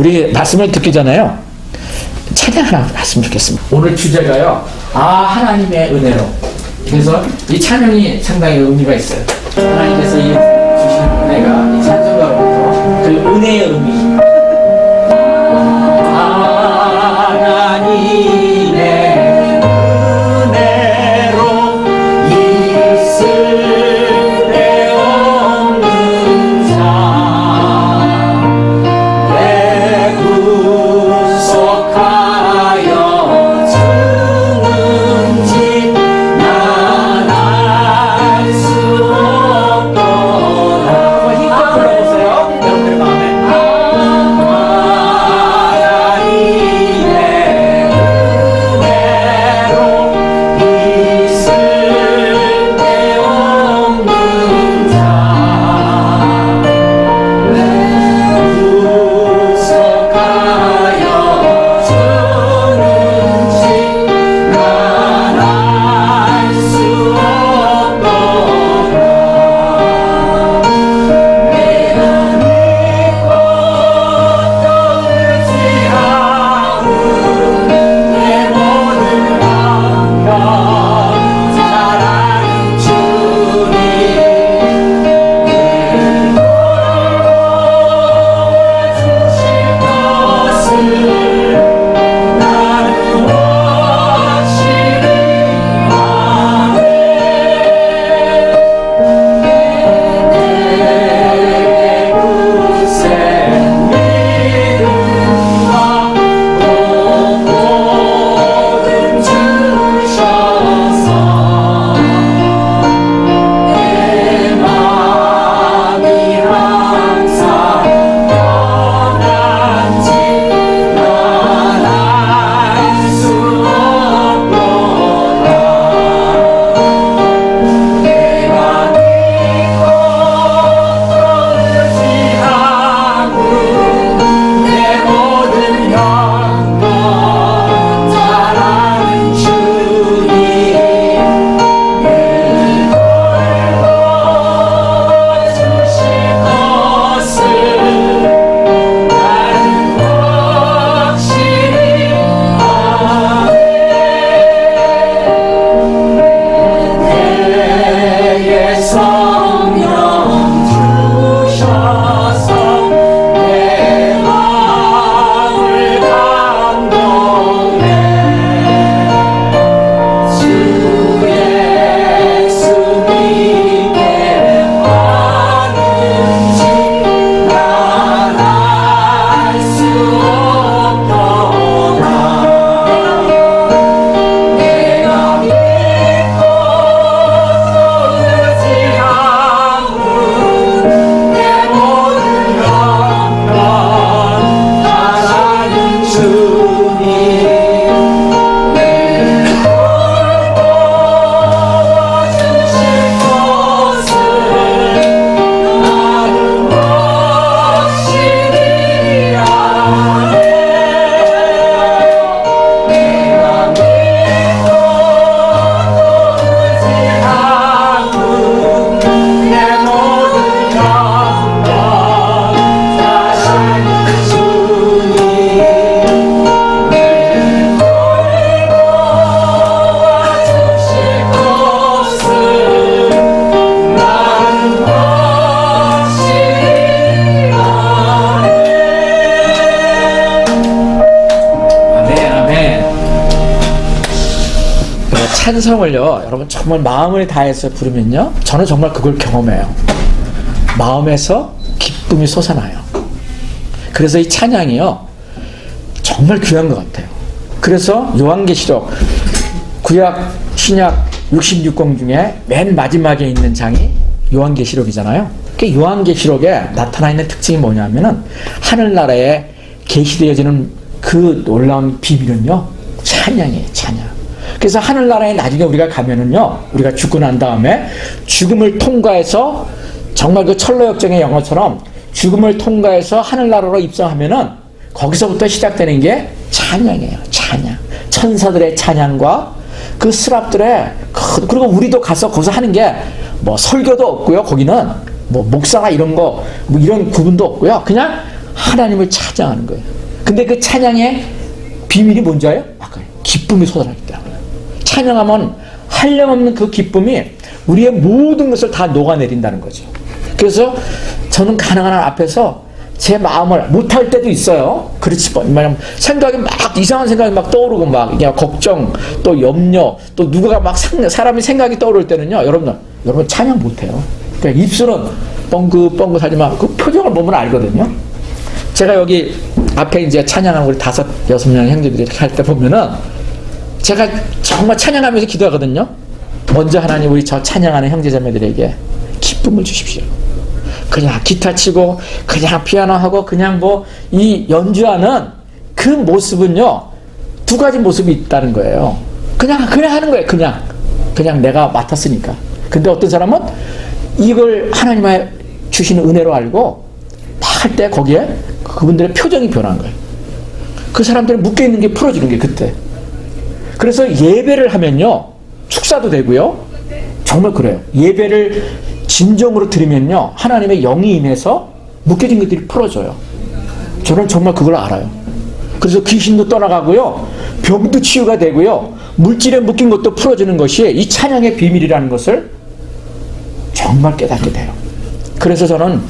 우리 말씀을 듣기 전에요, 찬양 하나 했으면 좋겠습니다. 오늘 주제가요, 하나님의 은혜로. 그래서 이 찬양이 상당히 의미가 있어요. 하나님께서 이 주시는 은혜가 이 찬송가로부터 그 은혜의 의미. 하나님의 은혜로 있을 데 없는 자, 내 구속하여 주는지 난 알 수 없도다. 힘껏 불러보세요, 여러분의 마음에. 찬성을요, 여러분 정말 마음을 다해서 부르면요, 저는 정말 그걸 경험해요. 마음에서 기쁨이 솟아나요. 그래서 이 찬양이요, 정말 귀한 것 같아요. 그래서 요한계시록 구약 신약 66권 중에 맨 마지막에 있는 장이 요한계시록이잖아요. 그 요한계시록에 나타나 있는 특징이 뭐냐면은 하늘나라에 계시되어지는 그 놀라운 비밀은요, 찬양이에요. 찬양. 그래서 하늘나라에 나중에 우리가 가면은요, 우리가 죽고 난 다음에 죽음을 통과해서 정말 그 철로역정의 영화처럼 죽음을 통과해서 하늘나라로 입성하면은 거기서부터 시작되는 게 찬양이에요. 찬양. 천사들의 찬양과 그 스랍들의, 그리고 우리도 가서 거기서 하는 게 뭐 설교도 없고요. 거기는 뭐 목사나 이런 거 뭐 이런 구분도 없고요. 그냥 하나님을 찬양하는 거예요. 근데 그 찬양의 비밀이 뭔지 알아요? 아까 기쁨이 솟아나기 때문에. 찬양하면 한량없는 그 기쁨이 우리의 모든 것을 다 녹아내린다는 거죠. 그래서 저는 가능한 한 앞에서 제 마음을 못할 때도 있어요. 그렇지, 생각이 막 이상한 생각이 막 떠오르고 막 그냥 걱정, 또 염려, 또 누구가 막 사람이 생각이 떠오를 때는요, 여러분 찬양 못해요. 그러니까 입술은 뻥긋뻥긋 하지만 그 표정을 보면 알거든요. 제가 여기 앞에 이제 찬양하는 우리 5-6명 형제들이 이렇게 할 때 보면은 제가 정말 찬양하면서 기도하거든요. 먼저 하나님 우리 저 찬양하는 형제자매들에게 기쁨을 주십시오. 그냥 기타 치고 그냥 피아노 하고 그냥 뭐 이 연주하는 그 모습은요 2가지 모습이 있다는 거예요. 그냥 하는 거예요. 그냥 내가 맡았으니까. 근데 어떤 사람은 이걸 하나님의 주시는 은혜로 알고 막 할 때 거기에 그분들의 표정이 변한 거예요. 그 사람들은 묶여있는 게 풀어지는 게 그때. 그래서 예배를 하면요 축사도 되고요. 정말 그래요. 예배를 진정으로 드리면요 하나님의 영이 임해서 묶여진 것들이 풀어져요. 저는 정말 그걸 알아요. 그래서 귀신도 떠나가고요 병도 치유가 되고요 물질에 묶인 것도 풀어지는 것이 이 찬양의 비밀이라는 것을 정말 깨닫게 돼요. 그래서 저는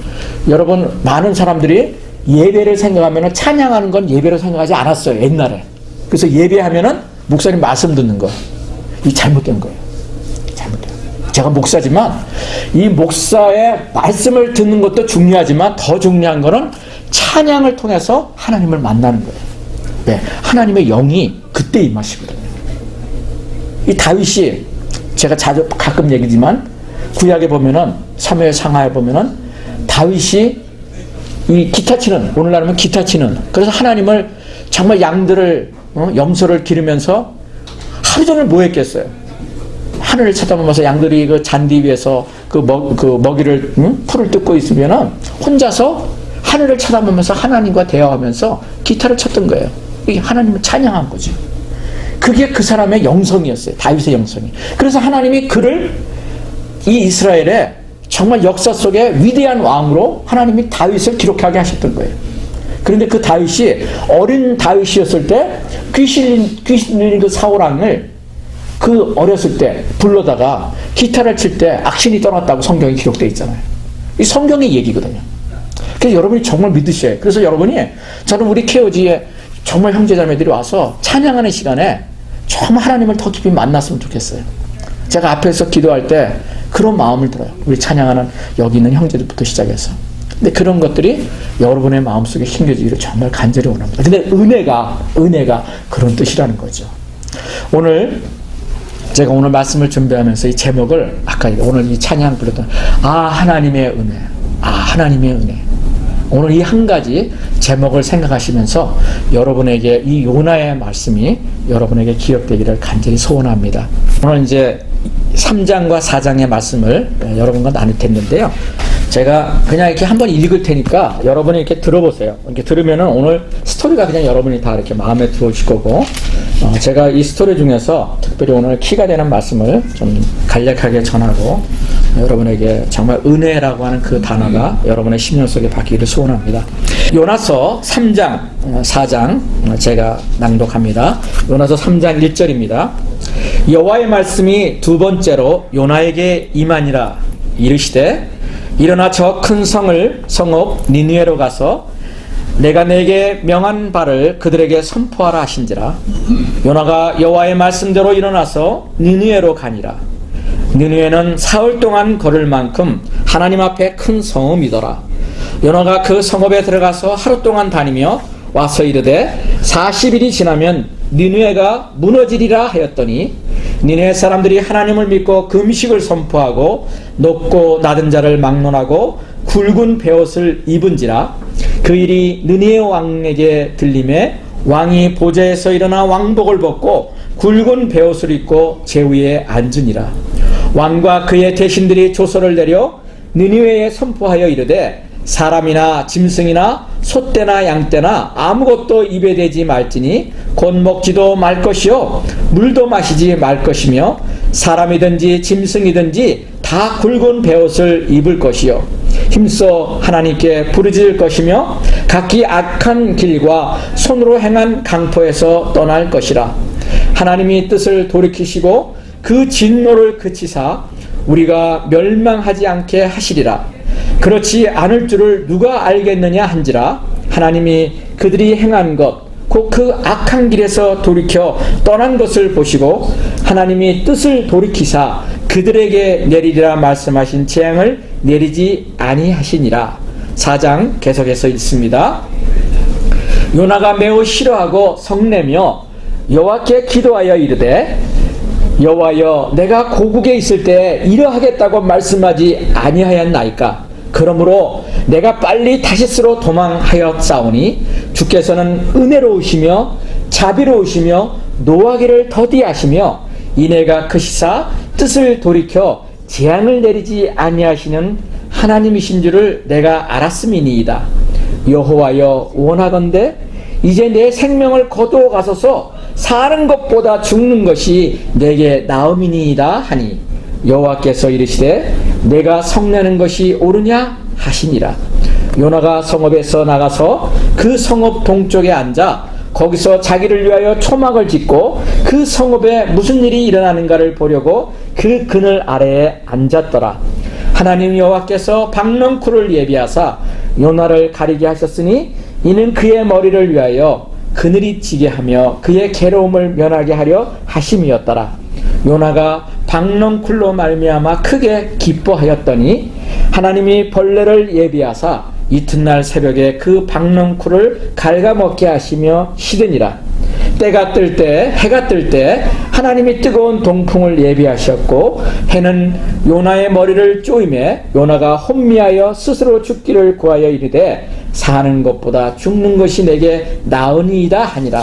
여러분 많은 사람들이 예배를 생각하면 찬양하는 건 예배로 생각하지 않았어요 옛날에. 그래서 예배하면은 목사님 말씀 듣는 거, 이 잘못된 거예요. 제가 목사지만 이 목사의 말씀을 듣는 것도 중요하지만 더 중요한 거는 찬양을 통해서 하나님을 만나는 거예요. 네, 하나님의 영이 그때 임하시거든요. 이 다윗이 제가 가끔 얘기지만 구약에 보면은 사무엘 상하에 보면은 다윗이 이 기타 치는, 오늘날 하면 기타 치는, 그래서 하나님을 정말 양들을 염소를 기르면서 하루 종일 뭐 했겠어요? 하늘을 쳐다보면서 양들이 그 잔디 위에서 그 먹이를 풀을 뜯고 있으면은 혼자서 하늘을 쳐다보면서 하나님과 대화하면서 기타를 쳤던 거예요. 이게 하나님을 찬양한 거죠. 그게 그 사람의 영성이었어요. 다윗의 영성이. 그래서 하나님이 그를 이 이스라엘의 정말 역사 속에 위대한 왕으로 하나님이 다윗을 기록하게 하셨던 거예요. 그런데 그 다윗이 어린 다윗이었을 때 귀신 들린 그 사울왕을 그 어렸을 때 불러다가 기타를 칠 때 악신이 떠났다고 성경에 기록되어 있잖아요. 이 성경의 얘기거든요. 그래서 여러분이 정말 믿으셔야 해요. 그래서 여러분이 저는 우리 케어지에 정말 형제자매들이 와서 찬양하는 시간에 정말 하나님을 더 깊이 만났으면 좋겠어요. 제가 앞에서 기도할 때 그런 마음을 들어요. 우리 찬양하는 여기 있는 형제들부터 시작해서. 근데 그런 것들이 여러분의 마음속에 심겨지기를 정말 간절히 원합니다. 근데 은혜가 그런 뜻이라는 거죠. 제가 오늘 말씀을 준비하면서 이 제목을 아까 오늘 이 찬양 불렀던 하나님의 은혜. 오늘 이 한 가지 제목을 생각하시면서 여러분에게 이 요나의 말씀이 여러분에게 기억되기를 간절히 소원합니다. 오늘 이제 3장과 4장의 말씀을 여러분과 나눌 텐데요. 제가 그냥 이렇게 한번 읽을 테니까 여러분이 이렇게 들어보세요. 이렇게 들으면은 오늘 스토리가 그냥 여러분이 다 이렇게 마음에 들어오실 거고, 제가 이 스토리 중에서 특별히 오늘 키가 되는 말씀을 좀 간략하게 전하고 여러분에게 정말 은혜라고 하는 그 단어가 여러분의 심령 속에 박히기를 소원합니다. 요나서 3장, 4장 제가 낭독합니다. 요나서 3장 1절입니다. 여호와의 말씀이 두 번째로 요나에게 임하니라. 이르시되 일어나 저 큰 성읍 니느웨로 가서 내가 내게 명한 바를 그들에게 선포하라 하신지라. 요나가 여호와의 말씀대로 일어나서 니느웨로 가니라. 니느웨는 사흘 동안 걸을 만큼 하나님 앞에 큰 성읍이더라. 요나가 그 성읍에 들어가서 하루 동안 다니며 와서 이르되 40일이 지나면 니느웨가 무너지리라 하였더니 니느웨 사람들이 하나님을 믿고 금식을 선포하고 높고 낮은 자를 막론하고 굵은 베옷을 입은지라. 그 일이 느니에 왕에게 들림에 왕이 보좌에서 일어나 왕복을 벗고 굵은 베옷을 입고 제위에 앉으니라. 왕과 그의 대신들이 조서를 내려 느니웨에 선포하여 이르되 사람이나 짐승이나 소떼나 양떼나 아무것도 입에 대지 말지니 곧 먹지도 말 것이요 물도 마시지 말 것이며 사람이든지 짐승이든지 다 굵은 베옷을 입을 것이요 힘써 하나님께 부르짖을 것이며 각기 악한 길과 손으로 행한 강포에서 떠날 것이라. 하나님이 뜻을 돌이키시고 그 진노를 그치사 우리가 멸망하지 않게 하시리라. 그렇지 않을 줄을 누가 알겠느냐 한지라. 하나님이 그들이 행한 것 곧 그 악한 길에서 돌이켜 떠난 것을 보시고 하나님이 뜻을 돌이키사 그들에게 내리리라 말씀하신 재앙을 내리지 아니하시니라. 4장 계속해서 읽습니다. 요나가 매우 싫어하고 성내며 여호와께 기도하여 이르되 여호와여, 내가 고국에 있을 때 이러하겠다고 말씀하지 아니하였나이까? 그러므로 내가 빨리 다시스로 도망하였사오니 주께서는 은혜로우시며 자비로우시며 노하기를 더디하시며 인애가 크시사 뜻을 돌이켜 재앙을 내리지 아니하시는 하나님이신 줄을 내가 알았음이니이다. 여호와여, 원하건대 이제 내 생명을 거두어 가소서. 사는 것보다 죽는 것이 내게 나음이니이다 하니 여호와께서 이르시되 내가 성내는 것이 옳으냐 하시니라. 요나가 성읍에서 나가서 그 성읍 동쪽에 앉아 거기서 자기를 위하여 초막을 짓고 그 성읍에 무슨 일이 일어나는가를 보려고 그 그늘 아래에 앉았더라. 하나님 여호와께서 박넝쿨을 예비하사 요나를 가리게 하셨으니 이는 그의 머리를 위하여 그늘이 지게 하며 그의 괴로움을 면하게 하려 하심이었더라. 요나가 박넝쿨로 말미암아 크게 기뻐하였더니 하나님이 벌레를 예비하사 이튿날 새벽에 그 박넝쿨을 갉아먹게 하시며 시드니라. 때가 뜰 때, 해가 뜰 때 하나님이 뜨거운 동풍을 예비하셨고 해는 요나의 머리를 쪼이매 요나가 혼미하여 스스로 죽기를 구하여 이르되 사는 것보다 죽는 것이 내게 나으니이다 하니라.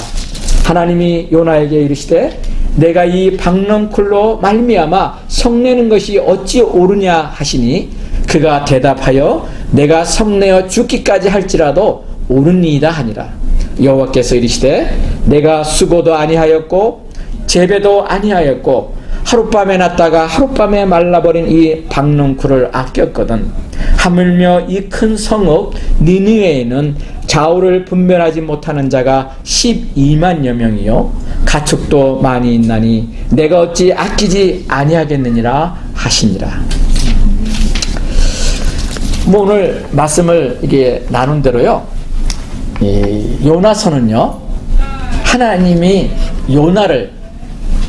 하나님이 요나에게 이르시되 내가 이 박넝쿨로 말미암아 성내는 것이 어찌 옳으냐 하시니 그가 대답하여 내가 성내어 죽기까지 할지라도 옳으니이다 하니라. 여호와께서 이르시되 내가 수고도 아니하였고 재배도 아니하였고 하룻밤에 났다가 하룻밤에 말라버린 이 박넝쿨을 아꼈거든. 하물며 이 큰 성읍 니느웨에는 좌우를 분별하지 못하는 자가 12만여 명이요 가축도 많이 있나니 내가 어찌 아끼지 아니하겠느니라 하시니라. 오늘 말씀을 이게 나눈 대로요, 요나서는요 하나님이 요나를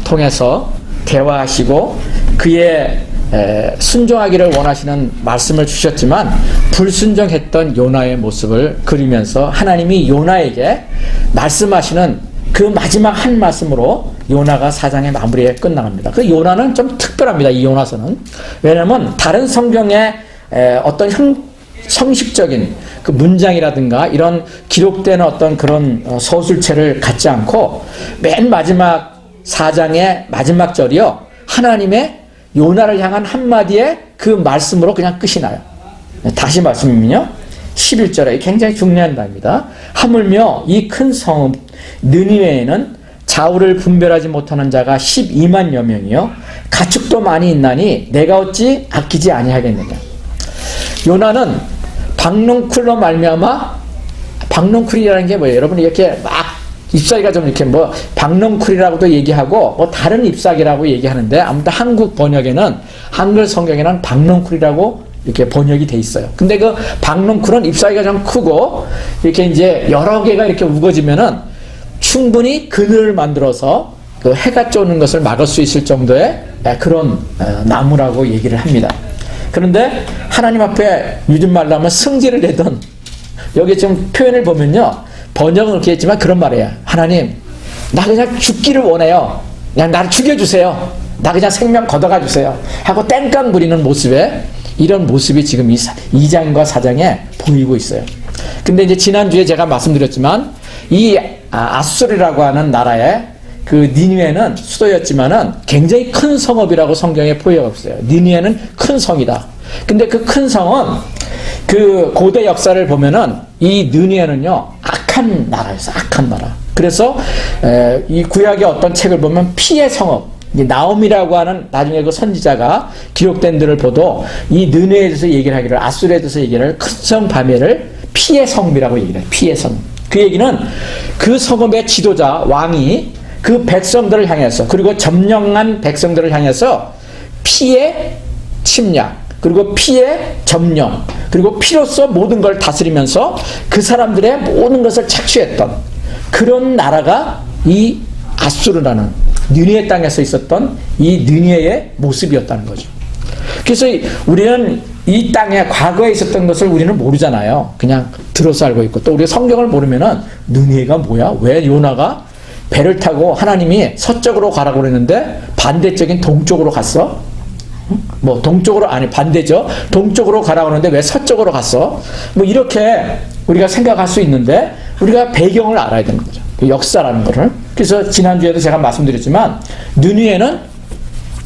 통해서 대화하시고 그의 순종하기를 원하시는 말씀을 주셨지만 불순종했던 요나의 모습을 그리면서 하나님이 요나에게 말씀하시는 그 마지막 한 말씀으로 요나가 4장의 마무리에 끝나갑니다. 그 요나는 좀 특별합니다. 이 요나서는. 왜냐하면 다른 성경의 어떤 형식적인 그 문장이라든가 이런 기록된 어떤 그런 서술체를 갖지 않고 맨 마지막 4장의 마지막 절이요 하나님의 요나를 향한 한마디의 그 말씀으로 그냥 끝이 나요. 다시 말씀이면요 11절에 굉장히 중요한 말입니다. 하물며 이 큰 성읍 느니웨에는 좌우를 분별하지 못하는 자가 12만여 명이요 가축도 많이 있나니 내가 어찌 아끼지 아니하겠느냐. 요나는 박넝쿨로 말미암아, 박넝쿨이라는 게 뭐예요? 여러분 이렇게 막 잎사귀가 좀 이렇게 뭐 박넝쿨이라고도 얘기하고 뭐 다른 잎사귀라고 얘기하는데 아무튼 한국 번역에는 한글 성경에는 박넝쿨이라고 이렇게 번역이 돼 있어요. 근데 그 박넝쿨은 잎사귀가 좀 크고 이렇게 이제 여러 개가 이렇게 우거지면은 충분히 그늘을 만들어서 그 해가 쪼는 것을 막을 수 있을 정도의 그런 나무라고 얘기를 합니다. 그런데 하나님 앞에 요즘 말로 하면 승질을 내던 여기 지금 표현을 보면요 번역은 그렇게 했지만 그런 말이에요. 하나님 나 그냥 죽기를 원해요. 그냥 나를 죽여주세요. 나 그냥 생명 걷어가 주세요 하고 땡깡 부리는 모습에 이런 모습이 지금 이 2장과 4장에 보이고 있어요. 근데 이제 지난주에 제가 말씀드렸지만 이 아수르라고 하는 나라의 그 니느웨는 수도였지만은 굉장히 큰 성읍이라고 성경에 포효가 없어요. 니느웨는 큰 성이다. 근데 그 큰 성은 그 고대 역사를 보면은 이 느니에는요 악한 나라였어. 악한 나라. 그래서 이 구약의 어떤 책을 보면 피의 성읍 나옴이라고 하는 나중에 그 선지자가 기록된 들을 보도 이 느니에 대해서 얘기를 하기를 아수르에 대해서 얘기를 큰 성 바벨을 피의 성읍이라고 얘기를 해요. 피의 성읍. 그 얘기는 그 성읍의 지도자 왕이 그 백성들을 향해서, 그리고 점령한 백성들을 향해서 피의 침략, 그리고 피의 점령, 그리고 피로써 모든 걸 다스리면서 그 사람들의 모든 것을 착취했던 그런 나라가 이 아수르라는 느니에 땅에서 있었던 이 느니에의 모습이었다는 거죠. 그래서 우리는 이 땅에 과거에 있었던 것을 우리는 모르잖아요. 그냥 들어서 알고 있고, 또 우리가 성경을 모르면은 느니에가 뭐야? 왜 요나가 배를 타고 하나님이 서쪽으로 가라고 그랬는데 반대쪽인 동쪽으로 갔어? 뭐 동쪽으로, 아니 반대죠. 동쪽으로 가라고 하는데 왜 서쪽으로 갔어? 뭐 이렇게 우리가 생각할 수 있는데 우리가 배경을 알아야 되는 거죠. 그 역사라는 거를. 그래서 지난주에도 제가 말씀드렸지만 느니에는,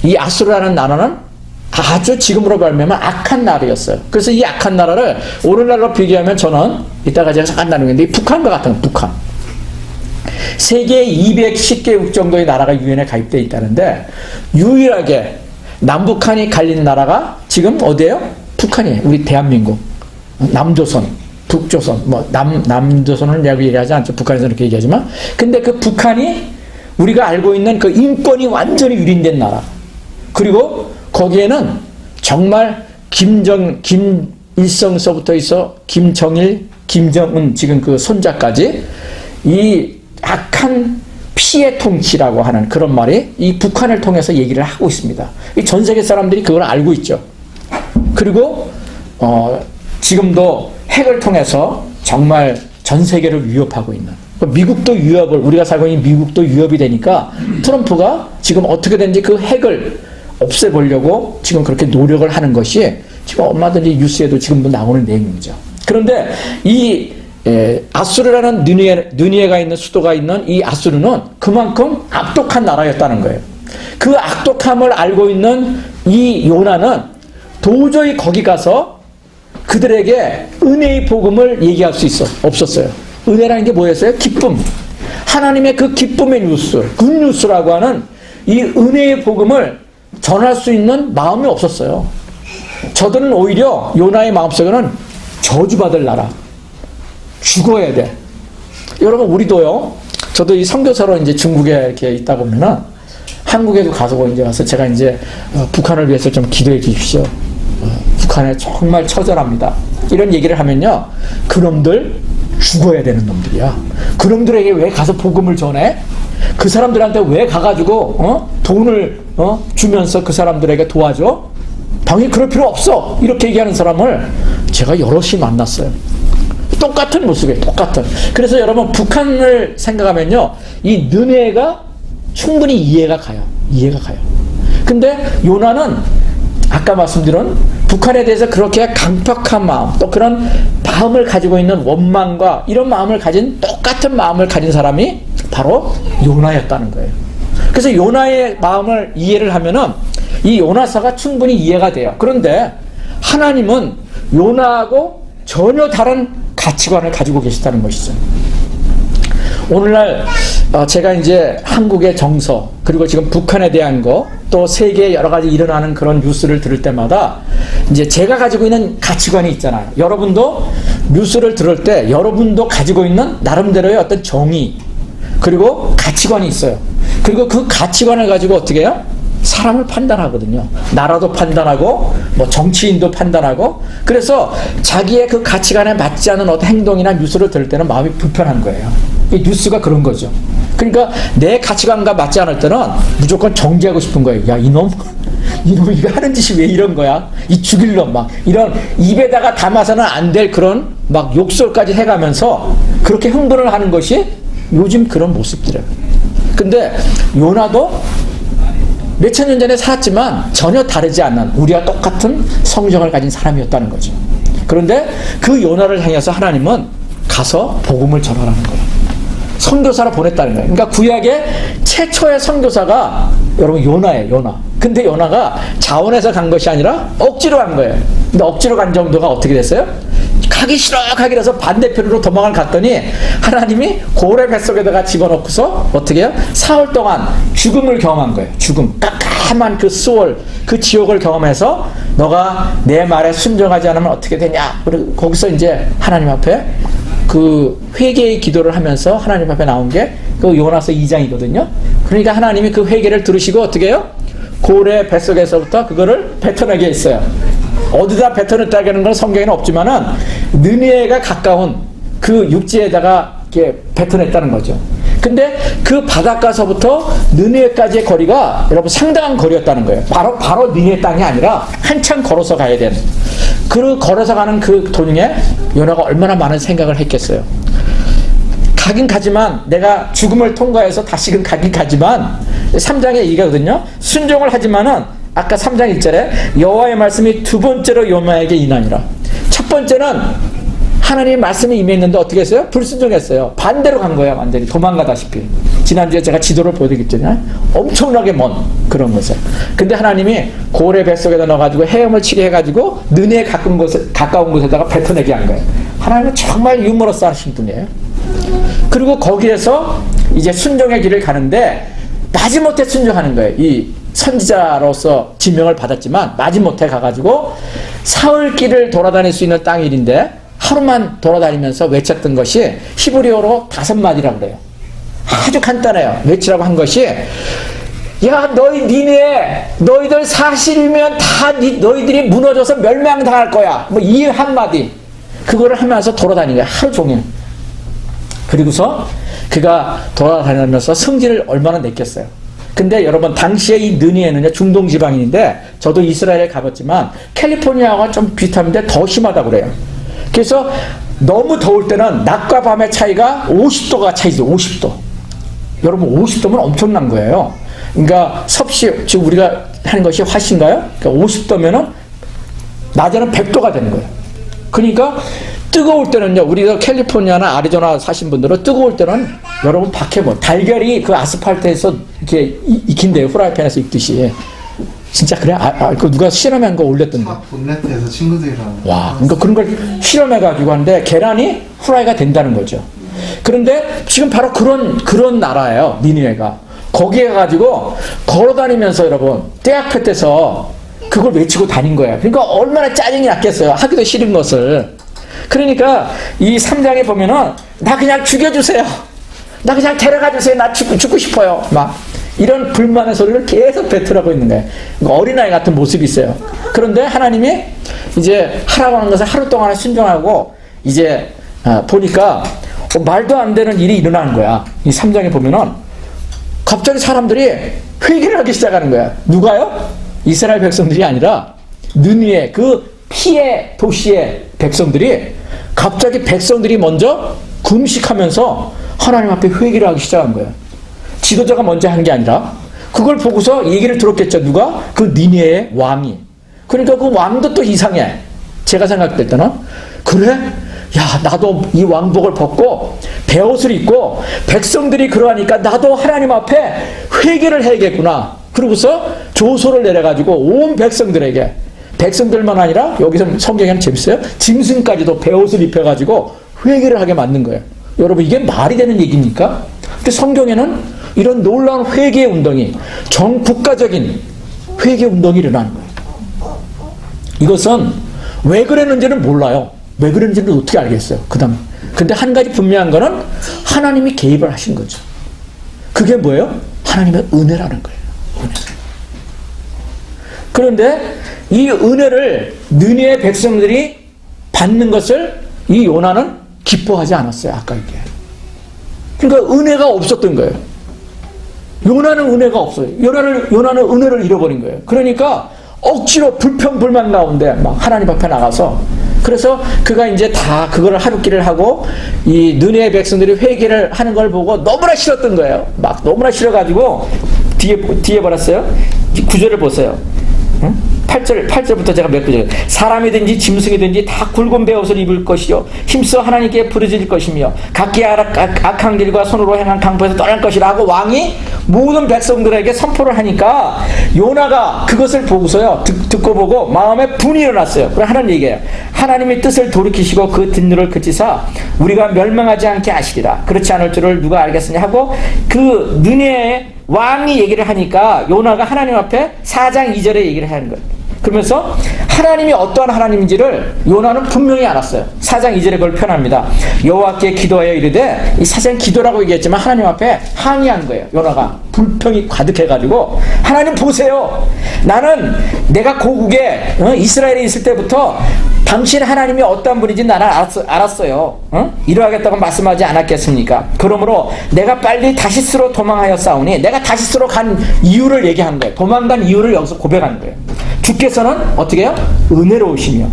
이 아수르라는 나라는 아주 지금으로 말하면 악한 나라였어요. 그래서 이 악한 나라를 오늘날로 비교하면 저는 이따가 제가 잠깐 나누겠는데 북한과 같은 거예요. 북한. 세계 210개국 정도의 나라가 유엔에 가입되어 있다는데 유일하게 남북한이 갈린 나라가 지금 어디예요? 북한이에요. 우리 대한민국. 남조선, 북조선, 뭐 남조선은 내가 얘기하지 않죠. 북한에서 이렇게 얘기하지만, 근데 그 북한이 우리가 알고 있는 그 인권이 완전히 유린된 나라. 그리고 거기에는 정말 김일성서부터 있어 김정일, 김정은 지금 그 손자까지 이 악한 피해 통치라고 하는 그런 말이 이 북한을 통해서 얘기를 하고 있습니다. 이 전 세계 사람들이 그걸 알고 있죠. 그리고 지금도 핵을 통해서 정말 전 세계를 위협하고 있는, 미국도 위협을, 우리가 살고 있는 미국도 위협이 되니까 트럼프가 지금 어떻게든지 그 핵을 없애보려고 지금 그렇게 노력을 하는 것이 지금 얼마든지 뉴스에도 지금도 나오는 내용이죠. 그런데 이 아수르라는 느니에가 있는 수도가 있는 이 아수르는 그만큼 악독한 나라였다는 거예요. 그 악독함을 알고 있는 이 요나는 도저히 거기 가서 그들에게 은혜의 복음을 얘기할 수 없었어요. 은혜라는 게 뭐였어요? 기쁨. 하나님의 그 기쁨의 뉴스, 굿뉴스라고 하는 이 은혜의 복음을 전할 수 있는 마음이 없었어요. 저들은 오히려 요나의 마음속에는 저주받을 나라, 죽어야 돼. 여러분, 우리도요, 저도 이 선교사로 이제 중국에 이렇게 있다 보면은 한국에도 이제 가서 제가 이제 북한을 위해서 좀 기도해 주십시오. 북한에 정말 처절합니다. 이런 얘기를 하면요, 그놈들 죽어야 되는 놈들이야. 그놈들에게 왜 가서 복음을 전해? 그 사람들한테 왜 가가지고 돈을 주면서 그 사람들에게 도와줘? 당연히 그럴 필요 없어. 이렇게 얘기하는 사람을 제가 여럿이 만났어요. 똑같은 모습이에요. 똑같은. 그래서 여러분, 북한을 생각하면요, 이 느네가 충분히 이해가 가요. 근데 요나는 아까 말씀드린 북한에 대해서 그렇게 강팍한 마음, 또 그런 마음을 가지고 있는 원망과 이런 마음을 가진, 똑같은 마음을 가진 사람이 바로 요나였다는 거예요. 그래서 요나의 마음을 이해를 하면은 이 요나서가 충분히 이해가 돼요. 그런데 하나님은 요나하고 전혀 다른 가치관을 가지고 계시다는 것이죠. 오늘날 제가 이제 한국의 정서, 그리고 지금 북한에 대한 거, 또 세계에 여러 가지 일어나는 그런 뉴스를 들을 때마다 이제 제가 가지고 있는 가치관이 있잖아요. 여러분도 뉴스를 들을 때 여러분도 가지고 있는 나름대로의 어떤 정의, 그리고 가치관이 있어요. 그리고 그 가치관을 가지고 어떻게 해요? 사람을 판단하거든요. 나라도 판단하고, 뭐 정치인도 판단하고. 그래서 자기의 그 가치관에 맞지 않은 어떤 행동이나 뉴스를 들을 때는 마음이 불편한 거예요. 이 뉴스가 그런 거죠. 그러니까 내 가치관과 맞지 않을 때는 무조건 정지하고 싶은 거예요. 야, 이놈 이거 하는 짓이 왜 이런 거야? 이 죽일 놈, 막 이런 입에다가 담아서는 안 될 그런 막 욕설까지 해가면서 그렇게 흥분을 하는 것이 요즘 그런 모습들이에요. 근데 요나도 몇천 년 전에 살았지만 전혀 다르지 않는, 우리와 똑같은 성정을 가진 사람이었다는 거죠. 그런데 그 요나를 향해서 하나님은 가서 복음을 전하라는 거예요. 선교사를 보냈다는 거예요. 그러니까 구약의 최초의 선교사가 여러분 요나예요. 요나. 근데 요나가 자원해서 간 것이 아니라 억지로 간 거예요. 근데 억지로 간 정도가 어떻게 됐어요? 가기 싫어 가기라서 반대편으로 도망을 갔더니 하나님이 고래 뱃속에다가 집어넣고서 어떻게 해요? 4월 동안 죽음을 경험한 거예요. 죽음. 깜깜한 그 수월, 그 지옥을 경험해서 너가 내 말에 순종하지 않으면 어떻게 되냐. 그리고 거기서 이제 하나님 앞에 그 회개의 기도를 하면서 하나님 앞에 나온 게 그 요나서 2장이거든요. 그러니까 하나님이 그 회개를 들으시고 어떻게 해요? 고래 뱃속에서부터 그거를 뱉어내게 했어요. 어디다 뱉어냈다는 건 성경에는 없지만은 느니에가 가까운 그 육지에다가 이렇게 뱉어냈다는 거죠. 근데 그 바닷가서부터 느니에까지의 거리가 여러분 상당한 거리였다는 거예요. 바로 느니에 땅이 아니라 한참 걸어서 가야 되는. 그 걸어서 가는 그 도중에 요나가 얼마나 많은 생각을 했겠어요. 가긴 가지만 내가 죽음을 통과해서 다시금 가긴 가지만 3장에 얘기하거든요. 순종을 하지만은 아까 3장 1절에 여호와의 말씀이 두 번째로 요나에게 임하니라. 첫 번째는 하나님의 말씀이 임했는데 어떻게 했어요? 불순종했어요. 반대로 간 거예요. 완전히 도망가다시피. 지난주에 제가 지도를 보여드렸잖아요. 엄청나게 먼 그런 것을. 근데 하나님이 고래 뱃속에다 넣어가지고 헤엄을 치게 해가지고 느네에 가까운 곳에다가 뱉어내게 한 거예요. 하나님은 정말 유머러스 하신 분이에요. 그리고 거기에서 이제 순종의 길을 가는데 마지못해 순종하는 거예요. 이 선지자로서 지명을 받았지만 마지못해 가가지고 사흘길을 돌아다닐 수 있는 땅일인데 하루만 돌아다니면서 외쳤던 것이 히브리어로 5마디라고 그래요. 아주 간단해요. 외치라고 한 것이 야 너희 니네 너희들 사실이면 다 너희들이 무너져서 멸망당할 거야. 뭐 이 한마디 그거를 하면서 돌아다닌 거예요. 하루 종일. 그리고서 그가 돌아다니면서 성질을 얼마나 냈겠어요. 근데 여러분 당시에 이 느니에는요 중동 지방인데 저도 이스라엘에 가봤지만 캘리포니아와 좀 비슷한데 더 심하다고 그래요. 그래서 너무 더울 때는 낮과 밤의 차이가 50도가 차이죠. 50도. 여러분 50도면 엄청난 거예요. 그러니까 섭씨 지금 우리가 하는 것이 화씨인가요? 그러니까 50도면은 낮에는 100도가 되는 거예요. 그러니까 뜨거울 때는요, 우리가 캘리포니아나 아리조나 사신 분들은 뜨거울 때는 여러분 밖에 뭐 달걀이 그 아스팔트에서 이렇게 익힌대요. 후라이팬에서 익듯이. 진짜 그래? 그 누가 실험한 거 올렸던데. 차 본네트에서 친구들이랑. 와, 그러니까 그런 걸 실험해가지고 하는데 계란이 후라이가 된다는 거죠. 그런데 지금 바로 그런 나라예요. 니느웨가. 거기에 가지고 걸어다니면서 여러분 대학 때서 그걸 외치고 다닌 거예요. 그러니까 얼마나 짜증이 났겠어요. 하기도 싫은 것을. 그러니까 이 3장에 보면은 나 그냥 죽여주세요. 나 그냥 데려가주세요. 나 죽고 싶어요. 막 이런 불만의 소리를 계속 뱉으라고 있는 거예요. 그러니까 어린아이 같은 모습이 있어요. 그런데 하나님이 이제 하라고 하는 것을 하루 동안 순종하고 이제 보니까 말도 안 되는 일이 일어나는 거야. 이 3장에 보면은 갑자기 사람들이 회개를 하기 시작하는 거야. 누가요? 이스라엘 백성들이 아니라 느니에 그 피의 도시의 백성들이 갑자기 백성들이 먼저 금식하면서 하나님 앞에 회개를 하기 시작한 거예요. 지도자가 먼저 한 게 아니라 그걸 보고서 얘기를 들었겠죠. 누가? 그 니느웨의 왕이. 그러니까 그 왕도 또 이상해. 제가 생각될 때는 그래? 야 나도 이 왕복을 벗고 베옷을 입고 백성들이 그러하니까 나도 하나님 앞에 회개를 해야겠구나. 그러고서 조소를 내려가지고 온 백성들에게 백성들만 아니라 여기서 성경에는 재밌어요. 짐승까지도 베옷을 입혀가지고 회개를 하게 만든 거예요. 여러분 이게 말이 되는 얘기입니까? 근데 성경에는 이런 놀라운 회개 운동이 전 국가적인 회개 운동이 일어나는 거예요. 이것은 왜 그랬는지는 몰라요. 왜 그랬는지는 어떻게 알겠어요. 근데 한 가지 분명한 거는 하나님이 개입을 하신 거죠. 그게 뭐예요? 하나님의 은혜라는 거예요. 은혜. 그런데 이 은혜를 느니웨 백성들이 받는 것을 이 요나는 기뻐하지 않았어요. 아까 이게. 그러니까 은혜가 없었던 거예요. 요나는 은혜가 없어요. 요나는 은혜를 잃어버린 거예요. 그러니까 억지로 불평불만 가운데 막 하나님 앞에 나가서 그래서 그가 이제 다 그거를 하루길을 하고 이 느니웨 백성들이 회개를 하는 걸 보고 너무나 싫었던 거예요. 막 너무나 싫어가지고 뒤에 벌었어요. 9절을 보세요. 응? 8절부터 제가 몇 구절. 사람이든지 짐승이든지 다 굵은 베옷을 입을 것이요 힘써 하나님께 부르짖을 것이며 각기 악한 길과 손으로 행한 강포에서 떠날 것이라 하고 왕이 모든 백성들에게 선포를 하니까 요나가 그것을 보고서요 듣고 보고 마음에 분이 일어났어요. 그럼 하나님 얘기해요. 하나님의 뜻을 돌이키시고 그 뒷눈을 그치사 우리가 멸망하지 않게 하시리라. 그렇지 않을 줄을 누가 알겠느냐 하고 그 느니웨의 왕이 얘기를 하니까 요나가 하나님 앞에 4장 2절에 얘기를 하는 거예요. 그러면서 하나님이 어떠한 하나님인지를 요나는 분명히 알았어요. 4장 2절에 그걸 표현합니다. 여호와께 기도하여 이르되, 이 사실은 기도라고 얘기했지만 하나님 앞에 항의한 거예요. 요나가 불평이 가득해가지고, 하나님 보세요. 나는 내가 고국에 이스라엘에 있을 때부터 당신 하나님이 어떤 분인지 나는 알았어요. 이러하겠다고 말씀하지 않았겠습니까? 그러므로 내가 빨리 다시스로 도망하여 싸우니, 내가 다시스로 간 이유를 얘기한 거예요. 도망간 이유를 여기서 고백하는 거예요. 주께서는 어떻게 해요? 은혜로우시며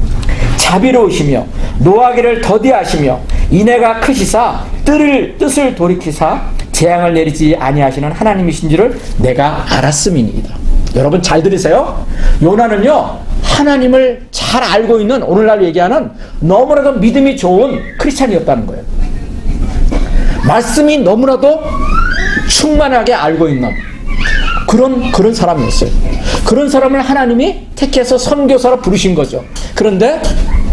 자비로우시며 노하기를 더디하시며 인애가 크시사 뜻을 돌이키사 재앙을 내리지 아니하시는 하나님이신지를 내가 알았음이니이다. 여러분 잘 들으세요. 요나는요, 하나님을 잘 알고 있는, 오늘날 얘기하는 너무나도 믿음이 좋은 크리스찬이었다는 거예요. 말씀이 너무나도 충만하게 알고 있는 그런 사람이었어요. 그런 사람을 하나님이 택해서 선교사로 부르신 거죠. 그런데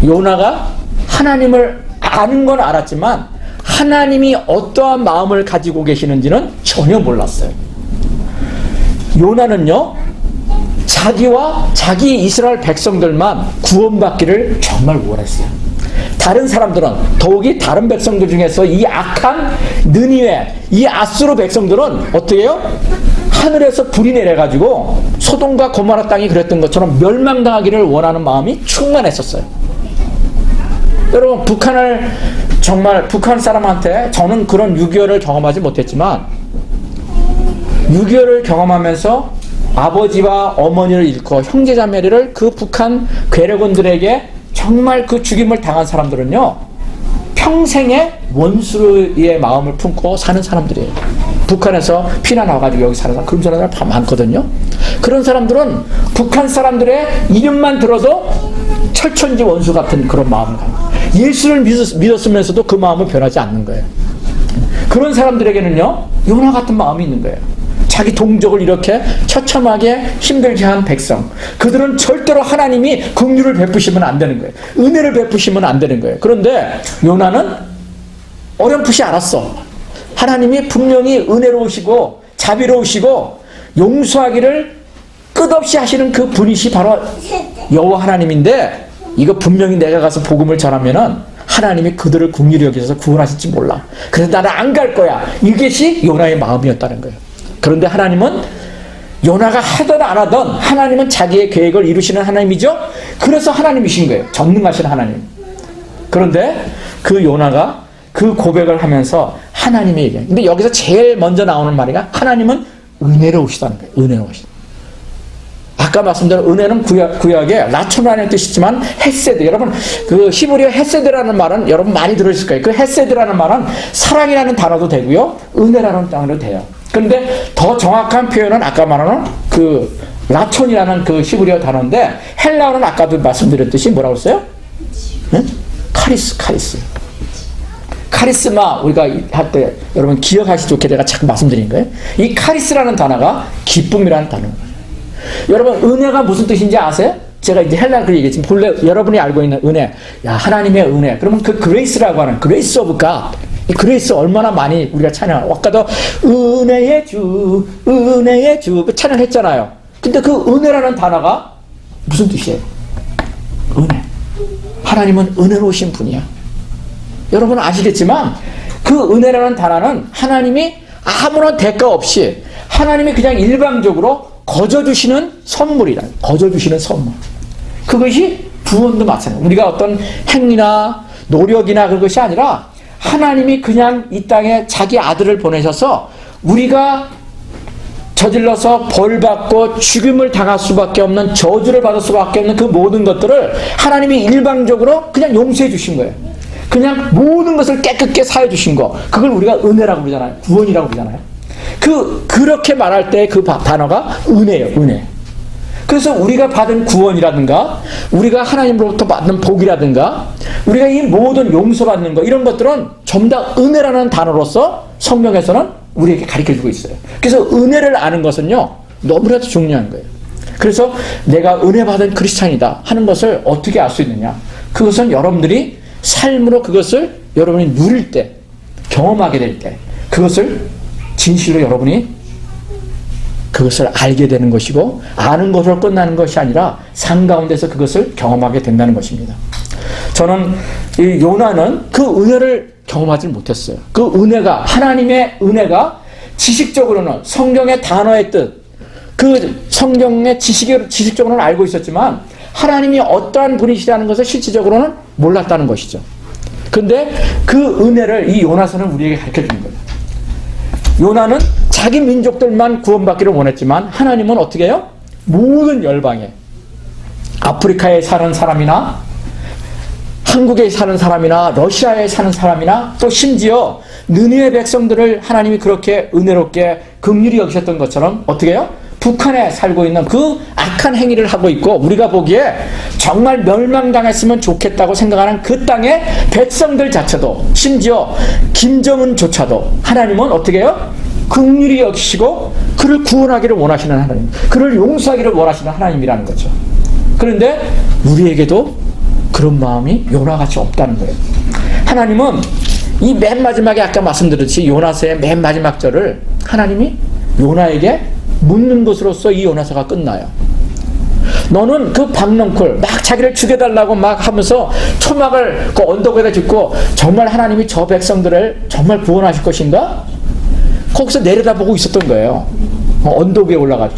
요나가 하나님을 아는 건 알았지만 하나님이 어떠한 마음을 가지고 계시는지는 전혀 몰랐어요. 요나는요, 자기와 자기 이스라엘 백성들만 구원받기를 정말 원했어요. 다른 사람들은, 더욱이 다른 백성들 중에서 이 악한 느니웨, 이 아수르 백성들은 어떻게 해요? 하늘에서 불이 내려가지고 소돔과 고모라 땅이 그랬던 것처럼 멸망당하기를 원하는 마음이 충만했었어요. 여러분, 북한 사람한테, 저는 그런 6.25를 경험하지 못했지만 6.25를 경험하면서 아버지와 어머니를 잃고 형제자매를 그 북한 괴뢰군들에게 정말 그 죽임을 당한 사람들은요, 평생의 원수의 마음을 품고 사는 사람들이에요. 북한에서 피난 와가지고 여기 사는 사람, 그런 사람들 많거든요. 그런 사람들은 북한 사람들의 이름만 들어도 철천지 원수 같은 그런 마음을 가지고, 예수를 믿었으면서도 그 마음은 변하지 않는 거예요. 그런 사람들에게는요, 요나 같은 마음이 있는 거예요. 자기 동족을 이렇게 처참하게 힘들게 한 백성, 그들은 절대로 하나님이 긍휼을 베푸시면 안 되는 거예요. 은혜를 베푸시면 안 되는 거예요. 그런데 요나는 어렴풋이 알았어. 하나님이 분명히 은혜로우시고 자비로우시고 용서하기를 끝없이 하시는 그 분이시 바로 여호와 하나님인데, 이거 분명히 내가 가서 복음을 전하면은 하나님이 그들을 긍휼히 여기셔서 구원하실지 몰라. 그래서 나는 안 갈 거야. 이것이 요나의 마음이었다는 거예요. 그런데 하나님은 요나가 하든 안 하든 하나님은 자기의 계획을 이루시는 하나님이죠. 그래서 하나님이신 거예요. 전능하신 하나님. 그런데 그 요나가 그 고백을 하면서 하나님의 얘기예요. 근데 여기서 제일 먼저 나오는 말이가 하나님은 은혜로우시다는 거예요. 은혜로우시다. 아까 말씀드린 은혜는 구약에 라초나는 뜻이지만 헤세드, 여러분 그 히브리어 헤세드라는 말은 여러분 많이 들으실 거예요. 그 헤세드라는 말은 사랑이라는 단어도 되고요, 은혜라는 단어도 돼요. 그런데 더 정확한 표현은 아까 말하는 그 라촌이라는 그 히브리어 단어인데, 헬라어는 아까도 말씀드렸듯이 뭐라고 했어요? 네? 카리스마, 우리가 할 때 여러분 기억하시기 좋게 제가 자꾸 말씀드린 거예요. 이 카리스라는 단어가 기쁨이라는 단어예요. 여러분, 은혜가 무슨 뜻인지 아세요? 제가 이제 헬라 그 얘기했지만 본래 여러분이 알고 있는 은혜, 야 하나님의 은혜, 그러면 그 그레이스라고 하는 그레이스 오브 갓, 이 그레이스 얼마나 많이 우리가 찬양하고, 아까도 은혜의 주 찬양했잖아요. 근데 그 은혜라는 단어가 무슨 뜻이에요? 은혜. 하나님은 은혜로우신 분이야. 여러분 아시겠지만 그 은혜라는 단어는 하나님이 아무런 대가 없이 하나님이 그냥 일방적으로 거저주시는 선물이다. 거저주시는 선물. 그것이 구원도 마찬가지예요. 우리가 어떤 행위나 노력이나 그것이 아니라 하나님이 그냥 이 땅에 자기 아들을 보내셔서 우리가 저질러서 벌받고 죽임을 당할 수밖에 없는, 저주를 받을 수밖에 없는 그 모든 것들을 하나님이 일방적으로 그냥 용서해 주신 거예요. 그냥 모든 것을 깨끗게 사해 주신 거, 그걸 우리가 은혜라고 그러잖아요. 구원이라고 그러잖아요. 그렇게 말할 때 그 단어가 은혜예요. 은혜. 그래서 우리가 받은 구원이라든가 우리가 하나님으로부터 받는 복이라든가 우리가 이 모든 용서받는 거, 이런 것들은 전부 다 은혜라는 단어로서 성경에서는 우리에게 가르쳐주고 있어요. 그래서 은혜를 아는 것은요 너무나도 중요한 거예요. 그래서 내가 은혜 받은 크리스찬이다 하는 것을 어떻게 알 수 있느냐, 그것은 여러분들이 삶으로 그것을 여러분이 누릴 때, 경험하게 될 때, 그것을 진실로 여러분이 그것을 알게 되는 것이고, 아는 것으로 끝나는 것이 아니라 삶 가운데서 그것을 경험하게 된다는 것입니다. 저는 이 요나는 그 은혜를 경험하지 못했어요. 그 은혜가, 하나님의 은혜가 지식적으로는 성경의 단어의 뜻, 그 성경의 지식적으로는 알고 있었지만 하나님이 어떠한 분이시라는 것을 실질적으로는 몰랐다는 것이죠. 근데 그 은혜를 이 요나서는 우리에게 가르쳐 주는 거예요. 요나는 자기 민족들만 구원받기를 원했지만 하나님은 어떻게 해요? 모든 열방에, 아프리카에 사는 사람이나 한국에 사는 사람이나 러시아에 사는 사람이나 또 심지어 느느웨 백성들을 하나님이 그렇게 은혜롭게 긍휼히 여기셨던 것처럼 어떻게 해요? 북한에 살고 있는 그 악한 행위를 하고 있고 우리가 보기에 정말 멸망당했으면 좋겠다고 생각하는 그 땅의 백성들 자체도, 심지어 김정은조차도 하나님은 어떻게 해요? 긍휼히 여기시고 그를 구원하기를 원하시는 하나님, 그를 용서하기를 원하시는 하나님이라는 거죠. 그런데 우리에게도 그런 마음이 요나같이 없다는 거예요. 하나님은 이 맨 마지막에 아까 말씀드렸듯이 요나서의 맨 마지막 절을 하나님이 요나에게 묻는 것으로서 이 요나서가 끝나요. 너는 그 박넝쿨 막 자기를 죽여달라고 막 하면서 초막을 그 언덕에다 짓고 정말 하나님이 저 백성들을 정말 구원하실 것인가? 거기서 내려다보고 있었던 거예요. 언덕 위에 올라가지고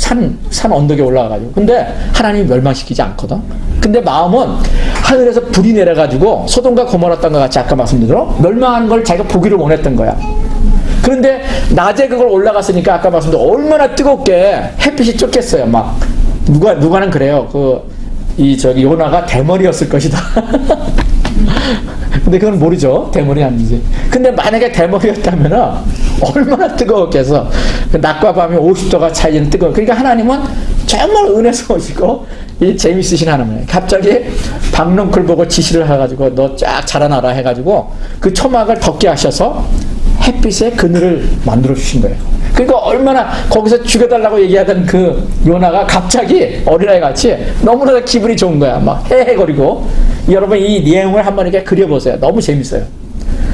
산 언덕에 올라가가지고. 근데 하나님이 멸망시키지 않거든. 근데 마음은 하늘에서 불이 내려가지고 소돔과 고모라 땅과 같이 아까 말씀드린 멸망하는 걸 자기가 보기를 원했던 거야. 그런데 낮에 그걸 올라갔으니까 아까 말씀드린 얼마나 뜨겁게 햇빛이 쫓겠어요. 막 누가는 그래요. 요나가 대머리였을 것이다. 근데 그건 모르죠. 대머리 아닌지. 근데 만약에 대머리였다면은 얼마나 뜨거웠겠어. 낮과 밤이 50도가 차이는 뜨거워. 그러니까 하나님은 정말 은혜스러우시고 재밌으신 하나님이에요. 갑자기 박넝쿨 보고 지시를 해가지고 너 쫙 자라나라 해가지고 그 초막을 덮게 하셔서 햇빛에 그늘을 만들어 주신 거예요. 그러니까 얼마나 거기서 죽여달라고 얘기하던 그 요나가 갑자기 어린아이 같이 너무나 기분이 좋은 거야. 막 헤헤거리고. 여러분 이 내용을 한번 이렇게 그려보세요. 너무 재밌어요.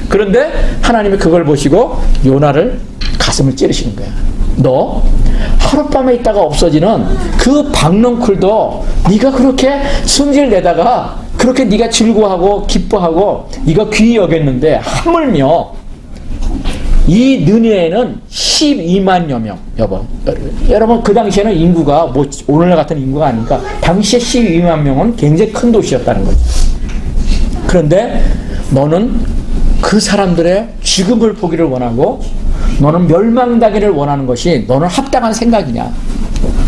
그런데 하나님이 그걸 보시고 요나를 가슴을 찌르시는 거야. 너 하룻밤에 있다가 없어지는 그 박넝쿨도 네가 그렇게 승질 내다가 그렇게 네가 즐거워하고 기뻐하고 네가 귀히 여겼는데 하물며 이 느느웨에는 12만여 명, 여러분 그 당시에는 인구가 뭐 오늘날 같은 인구가 아니니까 당시에 12만 명은 굉장히 큰 도시였다는 거죠. 그런데 너는 그 사람들의 죽음을 보기를 원하고 너는 멸망당기를 원하는 것이 너는 합당한 생각이냐?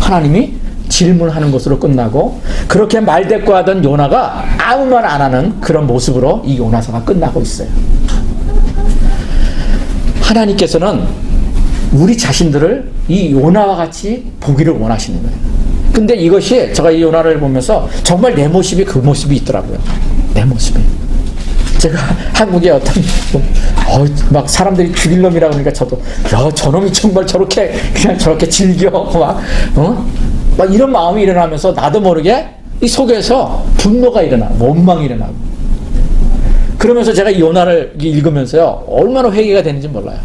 하나님이 질문하는 것으로 끝나고 그렇게 말대꾸하던 요나가 아무 말 안 하는 그런 모습으로 이 요나서가 끝나고 있어요. 하나님께서는 우리 자신들을 이 요나와 같이 보기를 원하시는 거예요. 근데 이것이 제가 이 요나를 보면서 정말 내 모습이 그 모습이 있더라고요. 내 모습이. 제가 한국에 막 사람들이 죽일 놈이라고 그러니까 저도 야 저놈이 정말 저렇게 그냥 저렇게 즐겨 막 이런 마음이 일어나면서 나도 모르게 이 속에서 분노가 일어나, 원망이 일어나고. 그러면서 제가 이 요나를 읽으면서요 얼마나 회개가 되는지 몰라요.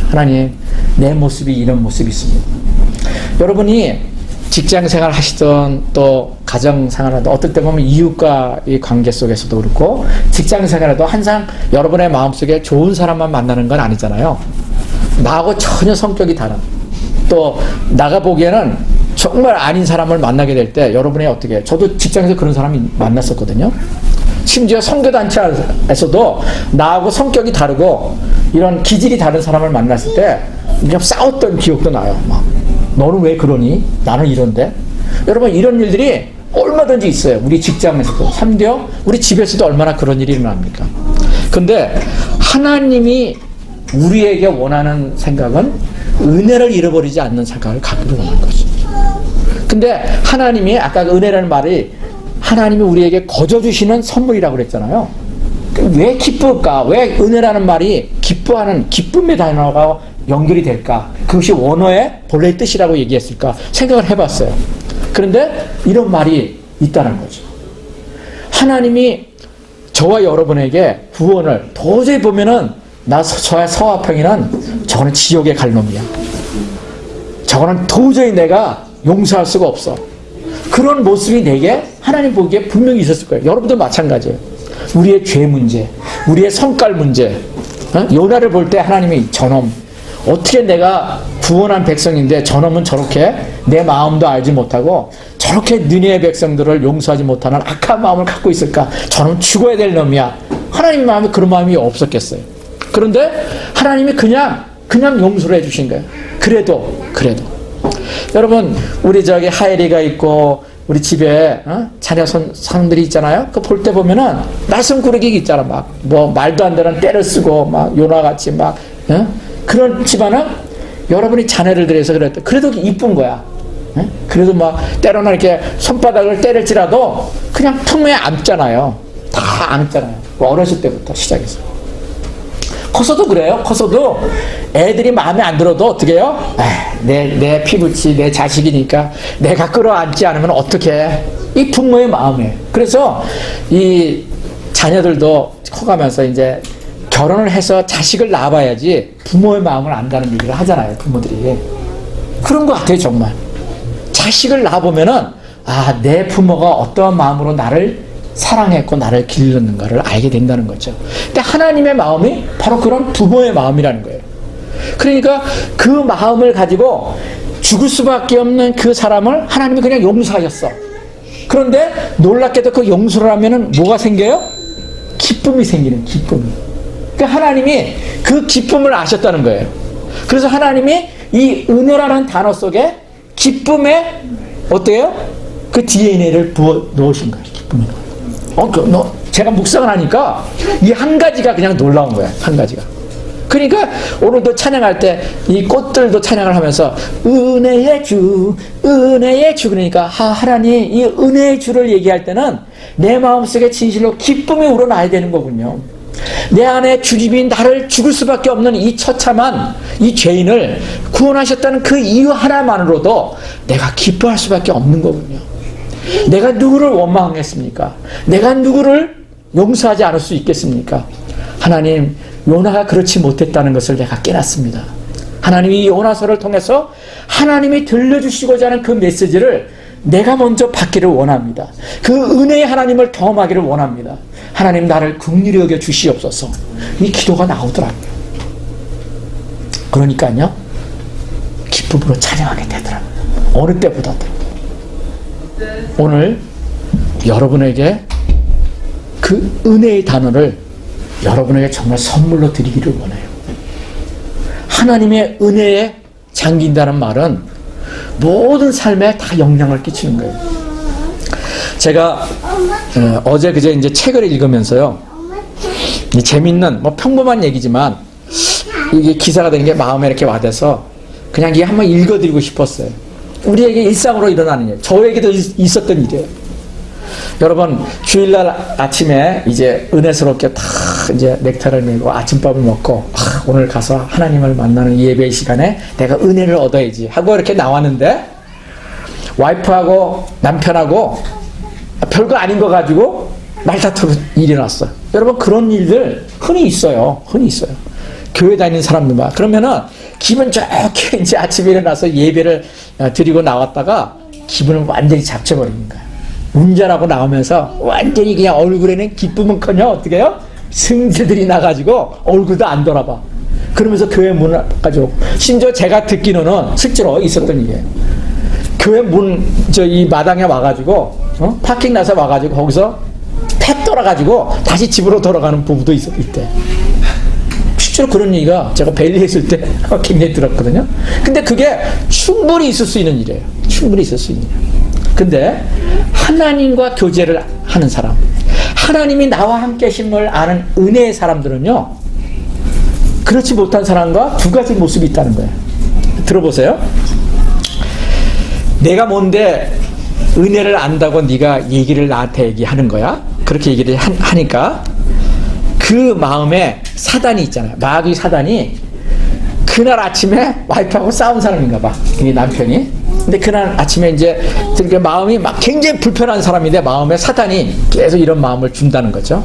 하나님 내 모습이 이런 모습이 있습니다. 여러분이 직장생활 하시던 또 가정생활하던 어떨 때 보면 이웃과의 관계 속에서도 그렇고 직장생활에도 항상 여러분의 마음속에 좋은 사람만 만나는 건 아니잖아요. 나하고 전혀 성격이 다른 또 나가 보기에는 정말 아닌 사람을 만나게 될 때 여러분이 어떻게 해요? 저도 직장에서 그런 사람이 만났었거든요. 심지어 선교단체에서도 나하고 성격이 다르고 이런 기질이 다른 사람을 만났을 때 그냥 싸웠던 기억도 나요. 막 너는 왜 그러니? 나는 이런데. 여러분 이런 일들이 얼마든지 있어요. 우리 직장에서도 심지어 우리 집에서도 얼마나 그런 일이 일어납니까? 근데 하나님이 우리에게 원하는 생각은 은혜를 잃어버리지 않는 생각을 갖기를 원하는 것이죠. 근데 하나님이 아까 은혜라는 말이 하나님이 우리에게 거저 주시는 선물이라고 그랬잖아요. 왜 기쁠까? 왜 은혜라는 말이 기뻐하는 기쁨의 단어가 연결이 될까? 그것이 원어의 본래의 뜻이라고 얘기했을까? 생각을 해봤어요. 그런데 이런 말이 있다는 거죠. 하나님이 저와 여러분에게 구원을 도저히 보면은 저의 서화평이는 저는 지옥에 갈 놈이야. 저거는 도저히 내가 용서할 수가 없어. 그런 모습이 내게 하나님 보기에 분명히 있었을 거예요. 여러분도 마찬가지예요. 우리의 죄 문제, 우리의 성깔 문제. 요나를 볼 때 하나님이 저놈, 어떻게 내가 구원한 백성인데 저놈은 저렇게 내 마음도 알지 못하고 저렇게 느니의 백성들을 용서하지 못하는 악한 마음을 갖고 있을까? 저놈 죽어야 될 놈이야. 하나님 마음에 그런 마음이 없었겠어요. 그런데 하나님이 그냥 용서를 해주신 거예요. 그래도 여러분, 우리 저기 하엘이가 있고 우리 집에 자녀 사람들이 있잖아요. 그 볼 때 보면은 말씀 구르기 있잖아. 막 뭐 말도 안 되는 때를 쓰고 막 요나같이 막 그렇지만은 여러분이 자녀를 들여서 그래도 이쁜 거야. 그래도 막 때로는 이렇게 손바닥을 때릴지라도 그냥 품에 안잖아요. 다 안잖아요. 어렸을 때부터 시작해서. 커서도 그래요. 커서도 애들이 마음에 안 들어도 어떻게 해요? 내 피부치, 내 자식이니까 내가 끌어안지 않으면 어떡해. 이 부모의 마음에. 그래서 이 자녀들도 커가면서 이제 결혼을 해서 자식을 낳아봐야지 부모의 마음을 안다는 얘기를 하잖아요. 부모들이. 그런 것 같아요. 정말. 자식을 낳아보면은 내 부모가 어떠한 마음으로 나를 사랑했고 나를 기르는가를 알게 된다는 거죠. 근데 하나님의 마음이 바로 그런 부모의 마음이라는 거예요. 그러니까 그 마음을 가지고 죽을 수밖에 없는 그 사람을 하나님이 그냥 용서하셨어. 그런데 놀랍게도 그 용서를 하면은 뭐가 생겨요? 기쁨이 생기는 기쁨이. 그러니까 하나님이 그 기쁨을 아셨다는 거예요. 그래서 하나님이 이 은혜라는 단어 속에 기쁨의 어때요? 그 DNA를 부어 넣으신 거예요. 기쁨의 제가 묵상을 하니까 이 한 가지가 그냥 놀라운 거야. 한 가지가. 그러니까 오늘도 찬양할 때 이 꽃들도 찬양을 하면서 은혜의 주 그러니까 하나님 이 은혜의 주를 얘기할 때는 내 마음속에 진실로 기쁨이 우러나야 되는 거군요. 내 안에 주님이 나를 죽을 수밖에 없는 이 처참한 이 죄인을 구원하셨다는 그 이유 하나만으로도 내가 기뻐할 수밖에 없는 거군요. 내가 누구를 원망했습니까? 내가 누구를 용서하지 않을 수 있겠습니까? 하나님, 요나가 그렇지 못했다는 것을 내가 깨닫습니다. 하나님이 요나서를 통해서 하나님이 들려주시고자 하는 그 메시지를 내가 먼저 받기를 원합니다. 그 은혜의 하나님을 경험하기를 원합니다. 하나님, 나를 긍휼히 여겨 주시옵소서. 이 기도가 나오더라고요. 그러니까요, 기쁨으로 찬양하게 되더라고요. 어느 때보다도. 오늘 여러분에게 그 은혜의 단어를 여러분에게 정말 선물로 드리기를 원해요. 하나님의 은혜에 잠긴다는 말은 모든 삶에 다 영향을 끼치는 거예요. 제가 어제 그제 이제 책을 읽으면서요, 이 재밌는 평범한 얘기지만 이게 기사가 되는 게 마음에 이렇게 와닿아서 그냥 이게 한번 읽어드리고 싶었어요. 우리에게 일상으로 일어나는 일, 저에게도 있었던 일이에요. 여러분, 주일날 아침에 이제 은혜스럽게 다 이제 넥타를 메고 아침밥을 먹고 오늘 가서 하나님을 만나는 예배 시간에 내가 은혜를 얻어야지 하고 이렇게 나왔는데 와이프하고 남편하고 별거 아닌 거 가지고 말다투고 일이 났어. 여러분, 그런 일들 흔히 있어요. 교회 다니는 사람들만. 그러면은 기분 좋게 이제 아침에 일어나서 예배를 드리고 나왔다가 기분을 완전히 잡쳐버리는 거야. 운전하고 나오면서 완전히 그냥 얼굴에는 기쁨은커녕 어떻게 해요? 승질들이 나가지고 얼굴도 안 돌아봐. 그러면서 교회 문을 가지고, 심지어 제가 듣기로는 실제로 있었던 일이에요. 교회 이 마당에 와가지고 파킹 나서 와가지고 거기서 팩 돌아가지고 다시 집으로 돌아가는 부부도 있대. 실제로 그런 얘기가 제가 벨리에 있을 때 굉장히 들었거든요. 근데 그게 충분히 있을 수 있는 일이에요. 충분히 있을 수 있는 일. 근데 하나님과 교제를 하는 사람, 하나님이 나와 함께 하심을 아는 은혜의 사람들은요, 그렇지 못한 사람과 두 가지 모습이 있다는 거예요. 들어보세요. 내가 뭔데 은혜를 안다고 네가 얘기를 나한테 얘기하는 거야? 그렇게 얘기를 하니까 그 마음에 사단이 있잖아요. 마귀 사단이 그날 아침에 와이프하고 싸운 사람인가 봐. 이 남편이. 근데 그날 아침에 이제 마음이 막 굉장히 불편한 사람인데 마음에 사단이 계속 이런 마음을 준다는 거죠.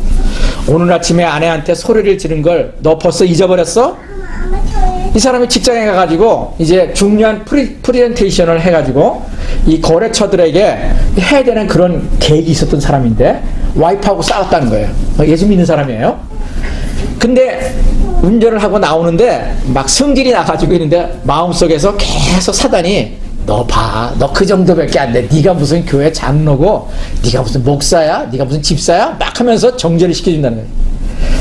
오늘 아침에 아내한테 소리를 지른 걸 너 벌써 잊어버렸어? 이 사람이 직장에 가가지고 이제 중요한 프레젠테이션을 해가지고 이 거래처들에게 해야 되는 그런 계획이 있었던 사람인데 와이프하고 싸웠다는 거예요. 예수 믿는 사람이에요. 근데 운전을 하고 나오는데 막 성질이 나가지고 있는데 마음속에서 계속 사단이 너 봐, 너 그 정도밖에 안 돼. 네가 무슨 교회 장로고, 네가 무슨 목사야, 네가 무슨 집사야, 막 하면서 정죄를 시켜준다는 거예요.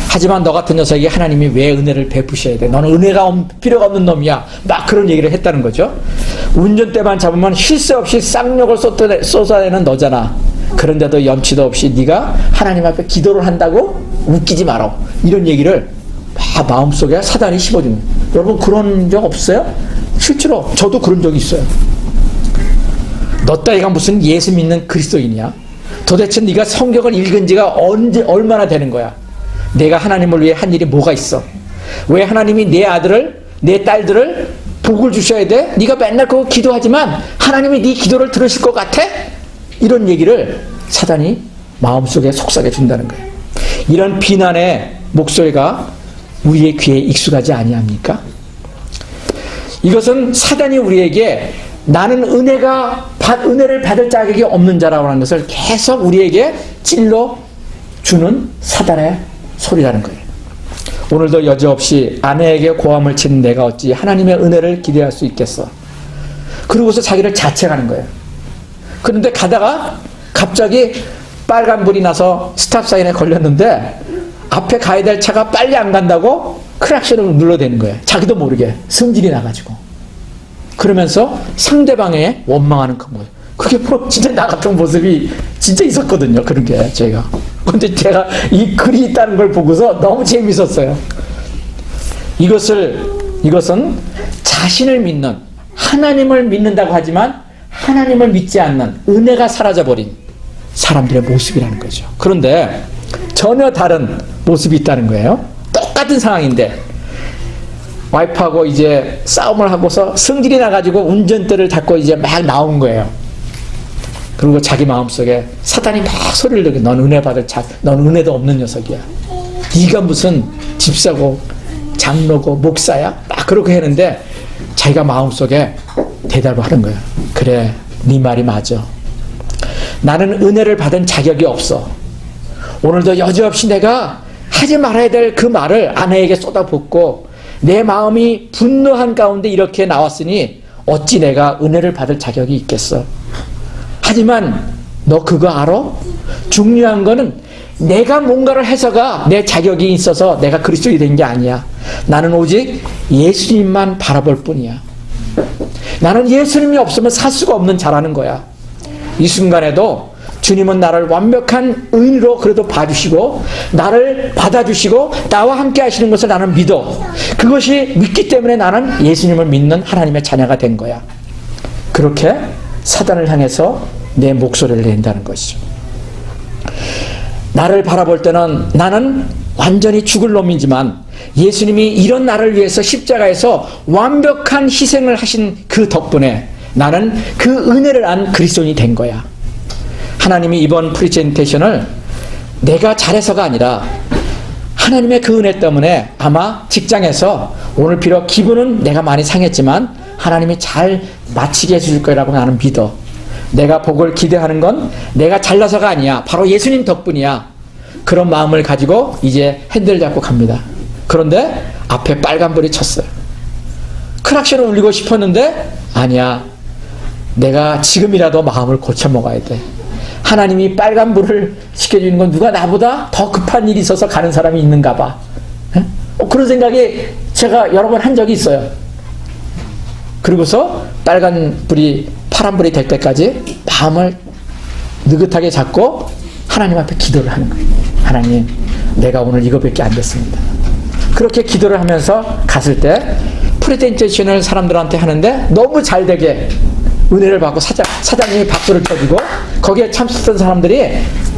하지만 너 같은 녀석이 하나님이 왜 은혜를 베푸셔야 돼? 너는 은혜가 필요가 없는 놈이야. 막 그런 얘기를 했다는 거죠. 운전대만 잡으면 쉴 새 없이 쌍욕을 쏟아내는 너잖아. 그런데도 염치도 없이 네가 하나님 앞에 기도를 한다고 웃기지 마라. 이런 얘기를 막 마음속에 사단이 씹어주는 거예요. 여러분 그런 적 없어요? 실제로 저도 그런 적이 있어요. 너 따위가 무슨 예수 믿는 그리스도인이야? 도대체 네가 성경을 읽은 지가 언제 얼마나 되는 거야? 내가 하나님을 위해 한 일이 뭐가 있어? 왜 하나님이 내 아들을, 내 딸들을 복을 주셔야 돼? 네가 맨날 그거 기도하지만 하나님이 네 기도를 들으실 것 같아? 이런 얘기를 사단이 마음속에 속삭여 준다는 거예요. 이런 비난의 목소리가 우리의 귀에 익숙하지 아니합니까? 이것은 사단이 우리에게 나는 은혜를 받을 자격이 없는 자라고 하는 것을 계속 우리에게 찔러 주는 사단의 소리라는 거예요. 오늘도 여지없이 아내에게 고함을 치는 내가 어찌 하나님의 은혜를 기대할 수 있겠어? 그러고서 자기를 자책하는 거예요. 그런데 가다가 갑자기 빨간불이 나서 스탑사인에 걸렸는데 앞에 가야 될 차가 빨리 안 간다고 크락션을 눌러대는 거예요. 자기도 모르게 성질이 나가지고. 그러면서 상대방에 원망하는 거예요. 그게 뭐 진짜 나 같은 모습이 진짜 있었거든요. 그런 게 제가. 근데 제가 이 글이 있다는 걸 보고서 너무 재밌었어요. 이것은 자신을 믿는, 하나님을 믿는다고 하지만 하나님을 믿지 않는 은혜가 사라져버린 사람들의 모습이라는 거죠. 그런데 전혀 다른 모습이 있다는 거예요. 똑같은 상황인데 와이프하고 이제 싸움을 하고서 성질이 나가지고 운전대를 잡고 이제 막 나온 거예요. 그리고 자기 마음속에 사단이 막 소리를 내고 넌 은혜 받을 넌 은혜도 없는 녀석이야. 네가 무슨 집사고 장로고 목사야? 막 그렇게 했는데 자기가 마음속에 대답을 하는 거예요. 그래, 네 말이 맞아. 나는 은혜를 받은 자격이 없어. 오늘도 여지없이 내가 하지 말아야 될 그 말을 아내에게 쏟아붓고 내 마음이 분노한 가운데 이렇게 나왔으니 어찌 내가 은혜를 받을 자격이 있겠어. 하지만 너 그거 알아? 중요한 거는 내가 뭔가를 해서가 내 자격이 있어서 내가 그리스도인이 된 게 아니야. 나는 오직 예수님만 바라볼 뿐이야. 나는 예수님이 없으면 살 수가 없는 자라는 거야. 이 순간에도 주님은 나를 완벽한 의인으로 그래도 봐주시고 나를 받아주시고 나와 함께 하시는 것을 나는 믿어. 그것이 믿기 때문에 나는 예수님을 믿는 하나님의 자녀가 된 거야. 그렇게 사단을 향해서 내 목소리를 낸다는 것이죠. 나를 바라볼 때는 나는 완전히 죽을 놈이지만 예수님이 이런 나를 위해서 십자가에서 완벽한 희생을 하신 그 덕분에 나는 그 은혜를 안 그리스도인이 된 거야. 하나님이 이번 프레젠테이션을 내가 잘해서가 아니라 하나님의 그 은혜 때문에 아마 직장에서 오늘 비록 기분은 내가 많이 상했지만 하나님이 잘 마치게 해줄 거라고 나는 믿어. 내가 복을 기대하는 건 내가 잘나서가 아니야. 바로 예수님 덕분이야. 그런 마음을 가지고 이제 핸들 잡고 갑니다. 그런데 앞에 빨간불이 쳤어요. 크락션을 울리고 싶었는데 아니야. 내가 지금이라도 마음을 고쳐 먹어야 돼. 하나님이 빨간불을 시켜주는 건 누가 나보다 더 급한 일이 있어서 가는 사람이 있는가 봐. 그런 생각이 제가 여러 번 한 적이 있어요. 그리고서 빨간불이 파란불이 될 때까지 마음을 느긋하게 잡고 하나님 앞에 기도를 하는 거예요. 하나님, 내가 오늘 이거밖에 안 됐습니다. 그렇게 기도를 하면서 갔을 때 프레젠테이션을 사람들한테 하는데 너무 잘 되게 은혜를 받고 사장님이 박수를 쳐주고 거기에 참석했던 사람들이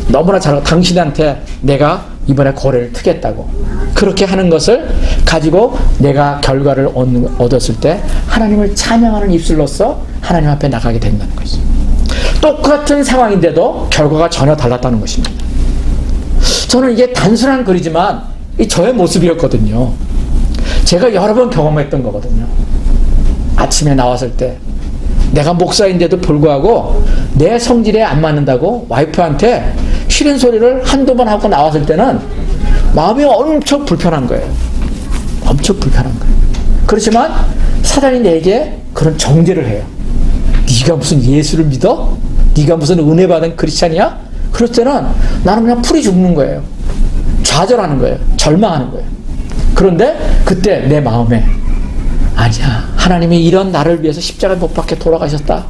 너무나 잘하고 당신한테 내가 이번에 거래를 트겠다고 그렇게 하는 것을 가지고 내가 결과를 얻었을 때 하나님을 찬양하는 입술로서 하나님 앞에 나가게 된다는 것이죠. 똑같은 상황인데도 결과가 전혀 달랐다는 것입니다. 저는 이게 단순한 글이지만 이 저의 모습이었거든요. 제가 여러 번 경험했던 거거든요. 아침에 나왔을 때 내가 목사인데도 불구하고 내 성질에 안 맞는다고 와이프한테 싫은 소리를 한두 번 하고 나왔을 때는 마음이 엄청 불편한 거예요. 엄청 불편한 거예요. 그렇지만 사단이 내게 그런 정죄를 해요. 네가 무슨 예수를 믿어? 네가 무슨 은혜 받은 크리스찬이야? 그럴 때는 나는 그냥 풀이 죽는 거예요. 좌절하는 거예요. 절망하는 거예요. 그런데 그때 내 마음에 아니야, 하나님이 이런 나를 위해서 십자가에 못 박혀 돌아가셨다.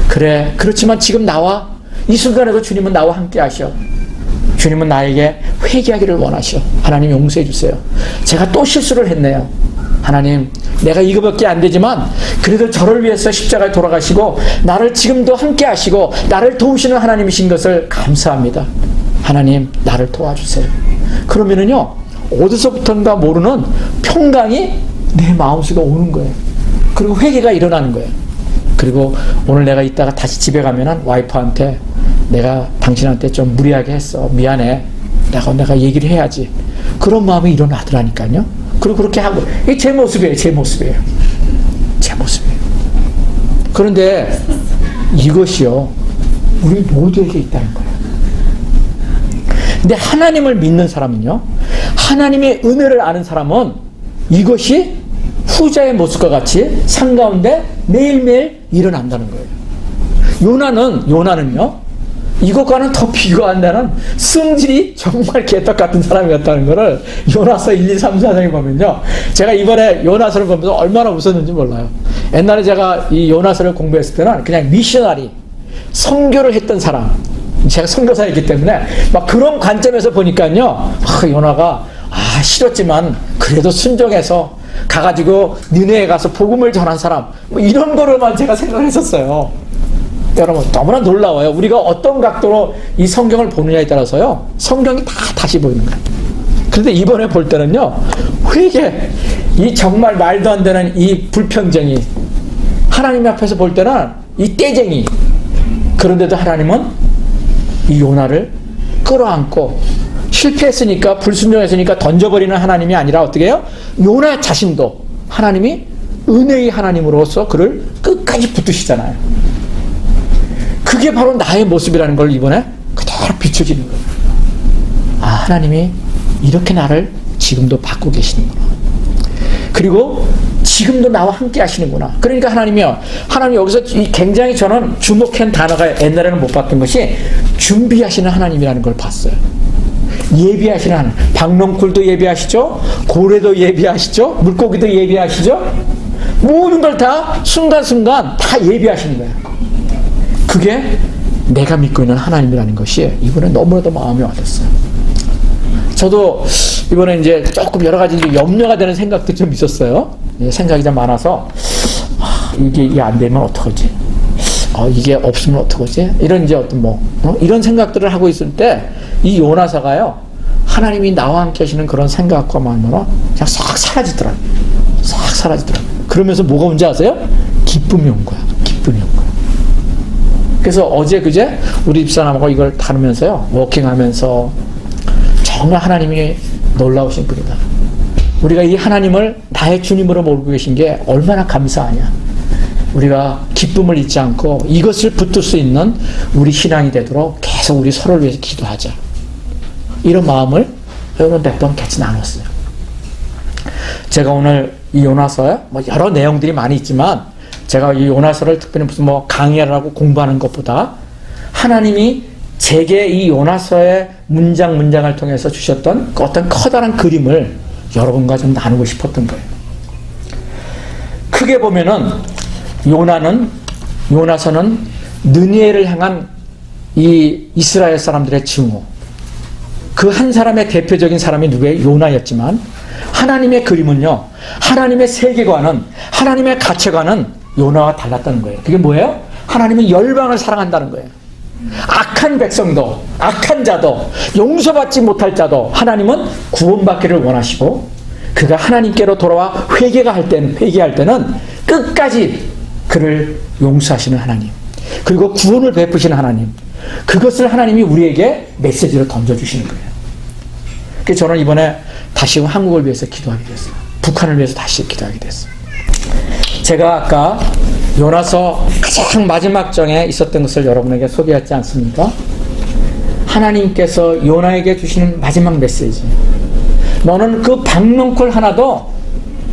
그래, 그렇지만 지금 나와 이 순간에도 주님은 나와 함께 하셔. 주님은 나에게 회개하기를 원하셔. 하나님 용서해 주세요. 제가 또 실수를 했네요. 하나님, 내가 이거밖에 안 되지만 그래도 저를 위해서 십자가에 돌아가시고 나를 지금도 함께 하시고 나를 도우시는 하나님이신 것을 감사합니다. 하나님, 나를 도와주세요. 그러면은요, 어디서부턴가 모르는 평강이 내 마음속에 오는 거예요. 그리고 회개가 일어나는 거예요. 그리고 오늘 내가 이따가 다시 집에 가면은 와이프한테 내가 당신한테 좀 무리하게 했어. 미안해. 내가 얘기를 해야지. 그런 마음이 일어나더라니까요. 그리고 그렇게 하고, 이게 제 모습이에요. 제 모습이에요. 제 모습이에요. 그런데 이것이요, 우리 모두에게 있다는 거예요. 근데 하나님을 믿는 사람은요, 하나님의 은혜를 아는 사람은 이것이 후자의 모습과 같이 삶 가운데 매일매일 일어난다는 거예요. 요나는요, 이것과는 더 비교 안 되는 성질이 정말 개떡 같은 사람이었다는 거를 요나서 1, 2, 3, 4장에 보면요. 제가 이번에 요나서를 보면서 얼마나 웃었는지 몰라요. 옛날에 제가 이 요나서를 공부했을 때는 그냥 미셔너리, 선교를 했던 사람, 제가 선교사였기 때문에 막 그런 관점에서 보니까요, 요나가 싫었지만 그래도 순종해서 가가지고 니네에 가서 복음을 전한 사람, 뭐 이런 거로만 제가 생각을 했었어요. 여러분, 너무나 놀라워요. 우리가 어떤 각도로 이 성경을 보느냐에 따라서요, 성경이 다 다시 보이는 거예요. 그런데 이번에 볼 때는요, 회개, 이 정말 말도 안 되는 이 불평쟁이, 하나님 앞에서 볼 때는 이 떼쟁이, 그런데도 하나님은 이 요나를 끌어안고 실패했으니까, 불순종했으니까 던져버리는 하나님이 아니라 어떻게 해요? 요나 자신도 하나님이 은혜의 하나님으로서 그를 끝까지 붙드시잖아요. 그게 바로 나의 모습이라는 걸 이번에 그대로 비춰지는 거예요. 하나님이 이렇게 나를 지금도 받고 계시는구나. 그리고 지금도 나와 함께 하시는구나. 그러니까 하나님 여기서 굉장히 저는 주목한 단어가 옛날에는 못 봤던 것이 준비하시는 하나님이라는 걸 봤어요. 예비하시는 하나님. 박농쿨도 예비하시죠. 고래도 예비하시죠. 물고기도 예비하시죠. 모든 걸 다 순간순간 다 예비하시는 거예요. 그게 내가 믿고 있는 하나님이라는 것이 이번에 너무나도 마음이 와닿았어요. 저도 이번에 이제 조금 여러 가지 염려가 되는 생각도 좀 있었어요. 생각이 좀 많아서, 이게 안 되면 어떡하지? 이게 없으면 어떡하지? 이런 이제 이런 생각들을 하고 있을 때, 이 요나서가요, 하나님이 나와 함께 하시는 그런 생각과 마음으로 그냥 싹 사라지더라고요. 싹 사라지더라고요. 그러면서 뭐가 온지 아세요? 기쁨이 온 거야. 기쁨이 온 거야. 그래서 어제 그제 우리 집사람하고 이걸 다루면서요, 워킹하면서 정말 하나님이 놀라우신 분이다. 우리가 이 하나님을 나의 주님으로 모르고 계신 게 얼마나 감사하냐. 우리가 기쁨을 잊지 않고 이것을 붙들 수 있는 우리 신앙이 되도록 계속 우리 서로를 위해서 기도하자. 이런 마음을 여러분 몇 번 같이 나눴어요. 제가 오늘 이 요나서에 여러 내용들이 많이 있지만, 제가 이 요나서를 특별히 무슨 강의하라고 공부하는 것보다 하나님이 제게 이 요나서의 문장을 통해서 주셨던 어떤 커다란 그림을 여러분과 좀 나누고 싶었던 거예요. 크게 보면은 요나서는 느니에를 향한 이 이스라엘 사람들의 증오, 그 한 사람의 대표적인 사람이 누구예요? 요나였지만, 하나님의 그림은요, 하나님의 세계관은, 하나님의 가치관은 요나와 달랐다는 거예요. 그게 뭐예요? 하나님은 열방을 사랑한다는 거예요. 악한 백성도, 악한 자도, 용서받지 못할 자도 하나님은 구원받기를 원하시고, 그가 하나님께로 돌아와 회개할 때는 끝까지 그를 용서하시는 하나님, 그리고 구원을 베푸시는 하나님, 그것을 하나님이 우리에게 메시지로 던져주시는 거예요. 그래서 저는 이번에 다시 한국을 위해서 기도하게 됐어요. 북한을 위해서 다시 기도하게 됐어요. 제가 아까 요나서 가장 마지막 장에 있었던 것을 여러분에게 소개했지 않습니까? 하나님께서 요나에게 주시는 마지막 메시지. 너는 그 박넝쿨 하나도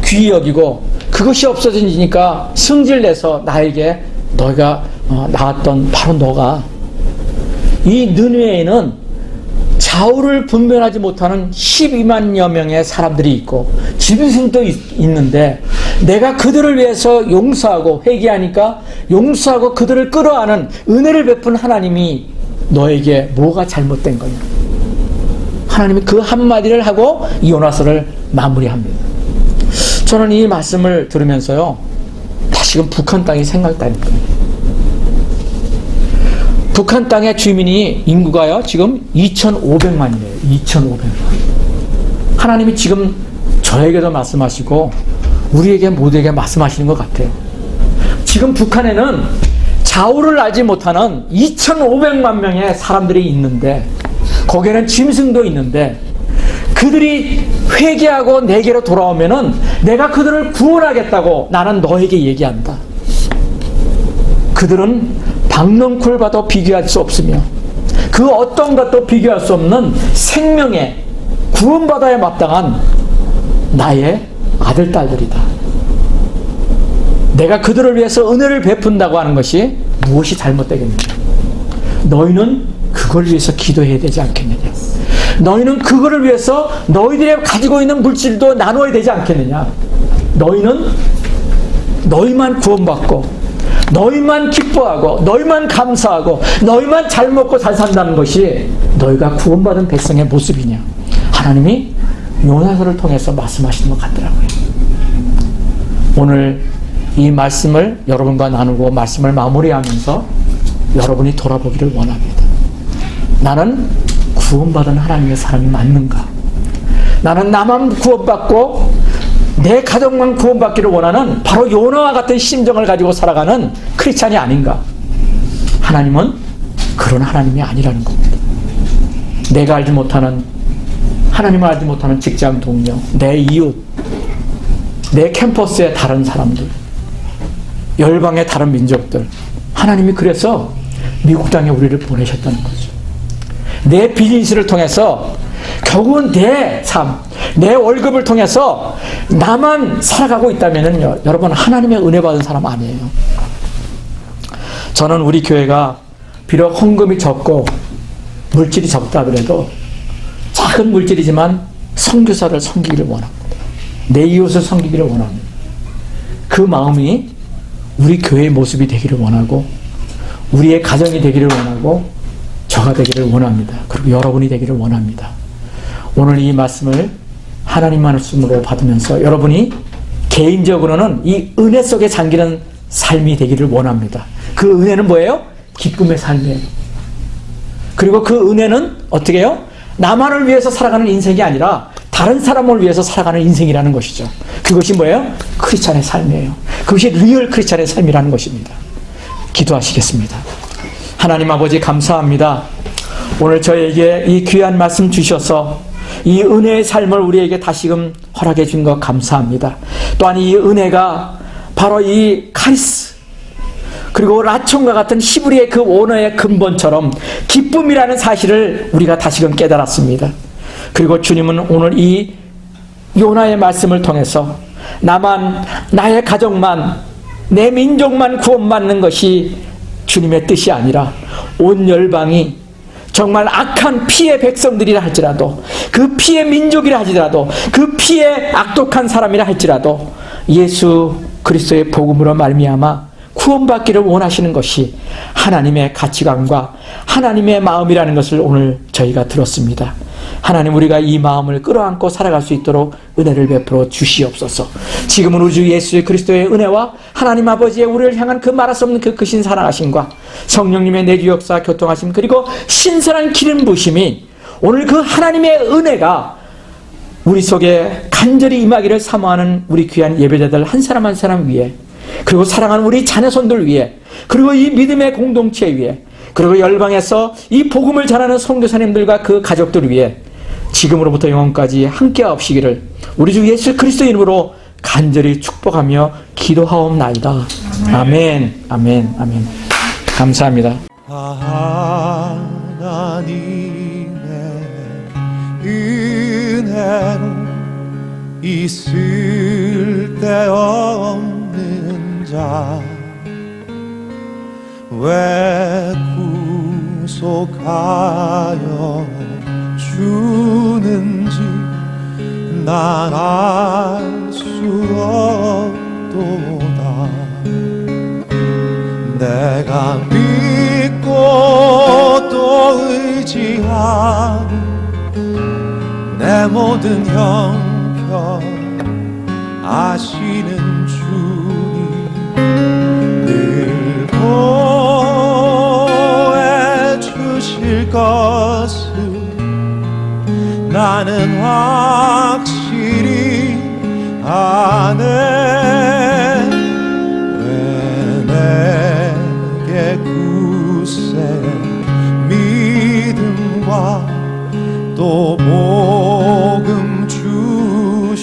귀히 여기고 그것이 없어지니까 승질내서 나에게 너희가 낳았던 바로 너가 이 느느웨에는 좌우를 분별하지 못하는 12만여 명의 사람들이 있고 짐승도 있는데 내가 그들을 위해서 용서하고 회개하니까 용서하고 그들을 끌어안은 은혜를 베푼 하나님이 너에게 뭐가 잘못된 거냐. 하나님이 그 한마디를 하고 이 요나서를 마무리합니다. 저는 이 말씀을 들으면서요, 다시금 북한 땅이 생각나니까요. 북한 땅의 주민이 인구가요 지금 2,500만이에요. 2,500만. 하나님이 지금 저에게도 말씀하시고 우리에게 모두에게 말씀하시는 것 같아요. 지금 북한에는 좌우를 알지 못하는 2,500만 명의 사람들이 있는데 거기에는 짐승도 있는데 그들이 회개하고 내게로 돌아오면은 내가 그들을 구원하겠다고 나는 너에게 얘기한다. 그들은 박넝쿨과도 비교할 수 없으며 그 어떤 것도 비교할 수 없는 생명의 구원받아야 마땅한 나의 아들, 딸들이다. 내가 그들을 위해서 은혜를 베푼다고 하는 것이 무엇이 잘못되겠느냐. 너희는 그걸 위해서 기도해야 되지 않겠느냐. 너희는 그거를 위해서 너희들이 가지고 있는 물질도 나눠야 되지 않겠느냐. 너희는 너희만 구원받고 너희만 기뻐하고 너희만 감사하고 너희만 잘 먹고 잘 산다는 것이 너희가 구원받은 백성의 모습이냐. 하나님이 요나서를 통해서 말씀하시는 것 같더라고요. 오늘 이 말씀을 여러분과 나누고 말씀을 마무리하면서 여러분이 돌아보기를 원합니다. 나는 구원받은 하나님의 사람이 맞는가? 나는 나만 구원받고 내 가족만 구원받기를 원하는 바로 요나와 같은 심정을 가지고 살아가는 크리스찬이 아닌가? 하나님은 그런 하나님이 아니라는 겁니다. 내가 알지 못하는, 하나님을 알지 못하는 직장 동료, 내 이웃, 내 캠퍼스의 다른 사람들, 열방의 다른 민족들, 하나님이 그래서 미국 땅에 우리를 보내셨다는 거죠. 내 비즈니스를 통해서 결국은 내 삶, 내 월급을 통해서 나만 살아가고 있다면요, 여러분 하나님의 은혜 받은 사람 아니에요. 저는 우리 교회가 비록 헌금이 적고 물질이 적다 하더라도 작은 물질이지만 선교사를 섬기기를 원합니다. 내 이웃을 섬기기를 원합니다. 그 마음이 우리 교회의 모습이 되기를 원하고 우리의 가정이 되기를 원하고 저가 되기를 원합니다. 그리고 여러분이 되기를 원합니다. 오늘 이 말씀을 하나님 말씀으로 받으면서 여러분이 개인적으로는 이 은혜 속에 잠기는 삶이 되기를 원합니다. 그 은혜는 뭐예요? 기쁨의 삶이에요. 그리고 그 은혜는 어떻게 해요? 나만을 위해서 살아가는 인생이 아니라 다른 사람을 위해서 살아가는 인생이라는 것이죠. 그것이 뭐예요? 크리스찬의 삶이에요. 그것이 리얼 크리스찬의 삶이라는 것입니다. 기도하시겠습니다. 하나님 아버지 감사합니다. 오늘 저에게 이 귀한 말씀 주셔서 이 은혜의 삶을 우리에게 다시금 허락해 준 것 감사합니다. 또한 이 은혜가 바로 이 카리스 그리고 라촌과 같은 히브리의 그 원어의 근본처럼 기쁨이라는 사실을 우리가 다시금 깨달았습니다. 그리고 주님은 오늘 이 요나의 말씀을 통해서 나만, 나의 가족만, 내 민족만 구원받는 것이 주님의 뜻이 아니라 온 열방이 정말 악한 피의 백성들이라 할지라도 그 피의 민족이라 할지라도 그 피의 악독한 사람이라 할지라도 예수 그리스도의 복음으로 말미암아 구원받기를 원하시는 것이 하나님의 가치관과 하나님의 마음이라는 것을 오늘 저희가 들었습니다. 하나님, 우리가 이 마음을 끌어안고 살아갈 수 있도록 은혜를 베풀어 주시옵소서. 지금은 우리 주 예수 그리스도의 은혜와 하나님 아버지의 우리를 향한 그 말할 수 없는 그 크신 사랑하심과 성령님의 내주 역사 교통하심 그리고 신선한 기름 부심이 오늘 그 하나님의 은혜가 우리 속에 간절히 임하기를 사모하는 우리 귀한 예배자들 한 사람 한 사람 위에, 그리고 사랑하는 우리 자녀손들 위에, 그리고 이 믿음의 공동체 위에, 그리고 열방에서 이 복음을 전하는 선교사님들과 그 가족들 위에 지금으로부터 영원까지 함께하옵시기를 우리 주 예수 그리스도의 이름으로 간절히 축복하며 기도하옵나이다. 아멘, 아멘, 아멘. 감사합니다. 하나님의 은혜로 이 쓸데없는 자 왜 구속하여 주는지 난 알 수 없도다. 내가 믿고 또 의지하는 내 모든 형편 아시는 주님 늘 보혜 주실 것을 나는 확실히 아네. 왜 내게 굳세 믿음과 또 복음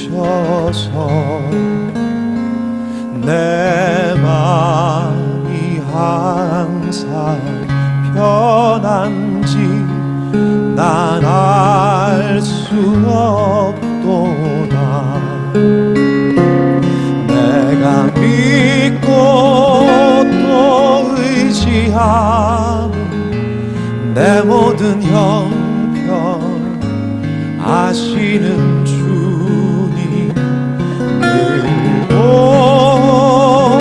주셔서 내 마음이 항상 편한지 난 알 수 없도다. 내가 믿고 또 의지하는 내 모든 형편 아시는 주님 늘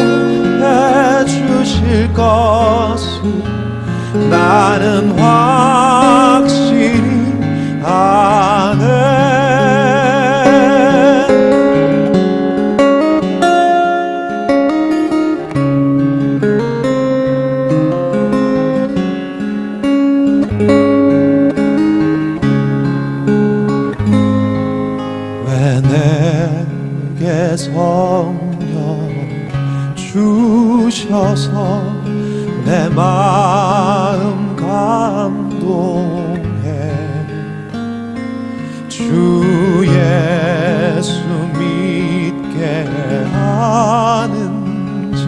보혜 주실 것을 나는 확실히 아네. 왜 내게 성령 주셔서 내 마음 감동해 주 예수 믿게 하는지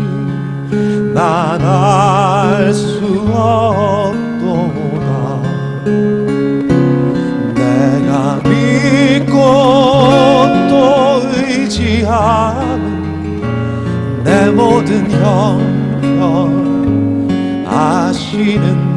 난 알 수 없도다. 내가 믿고 또 의지하는 내 모든 형편 아시는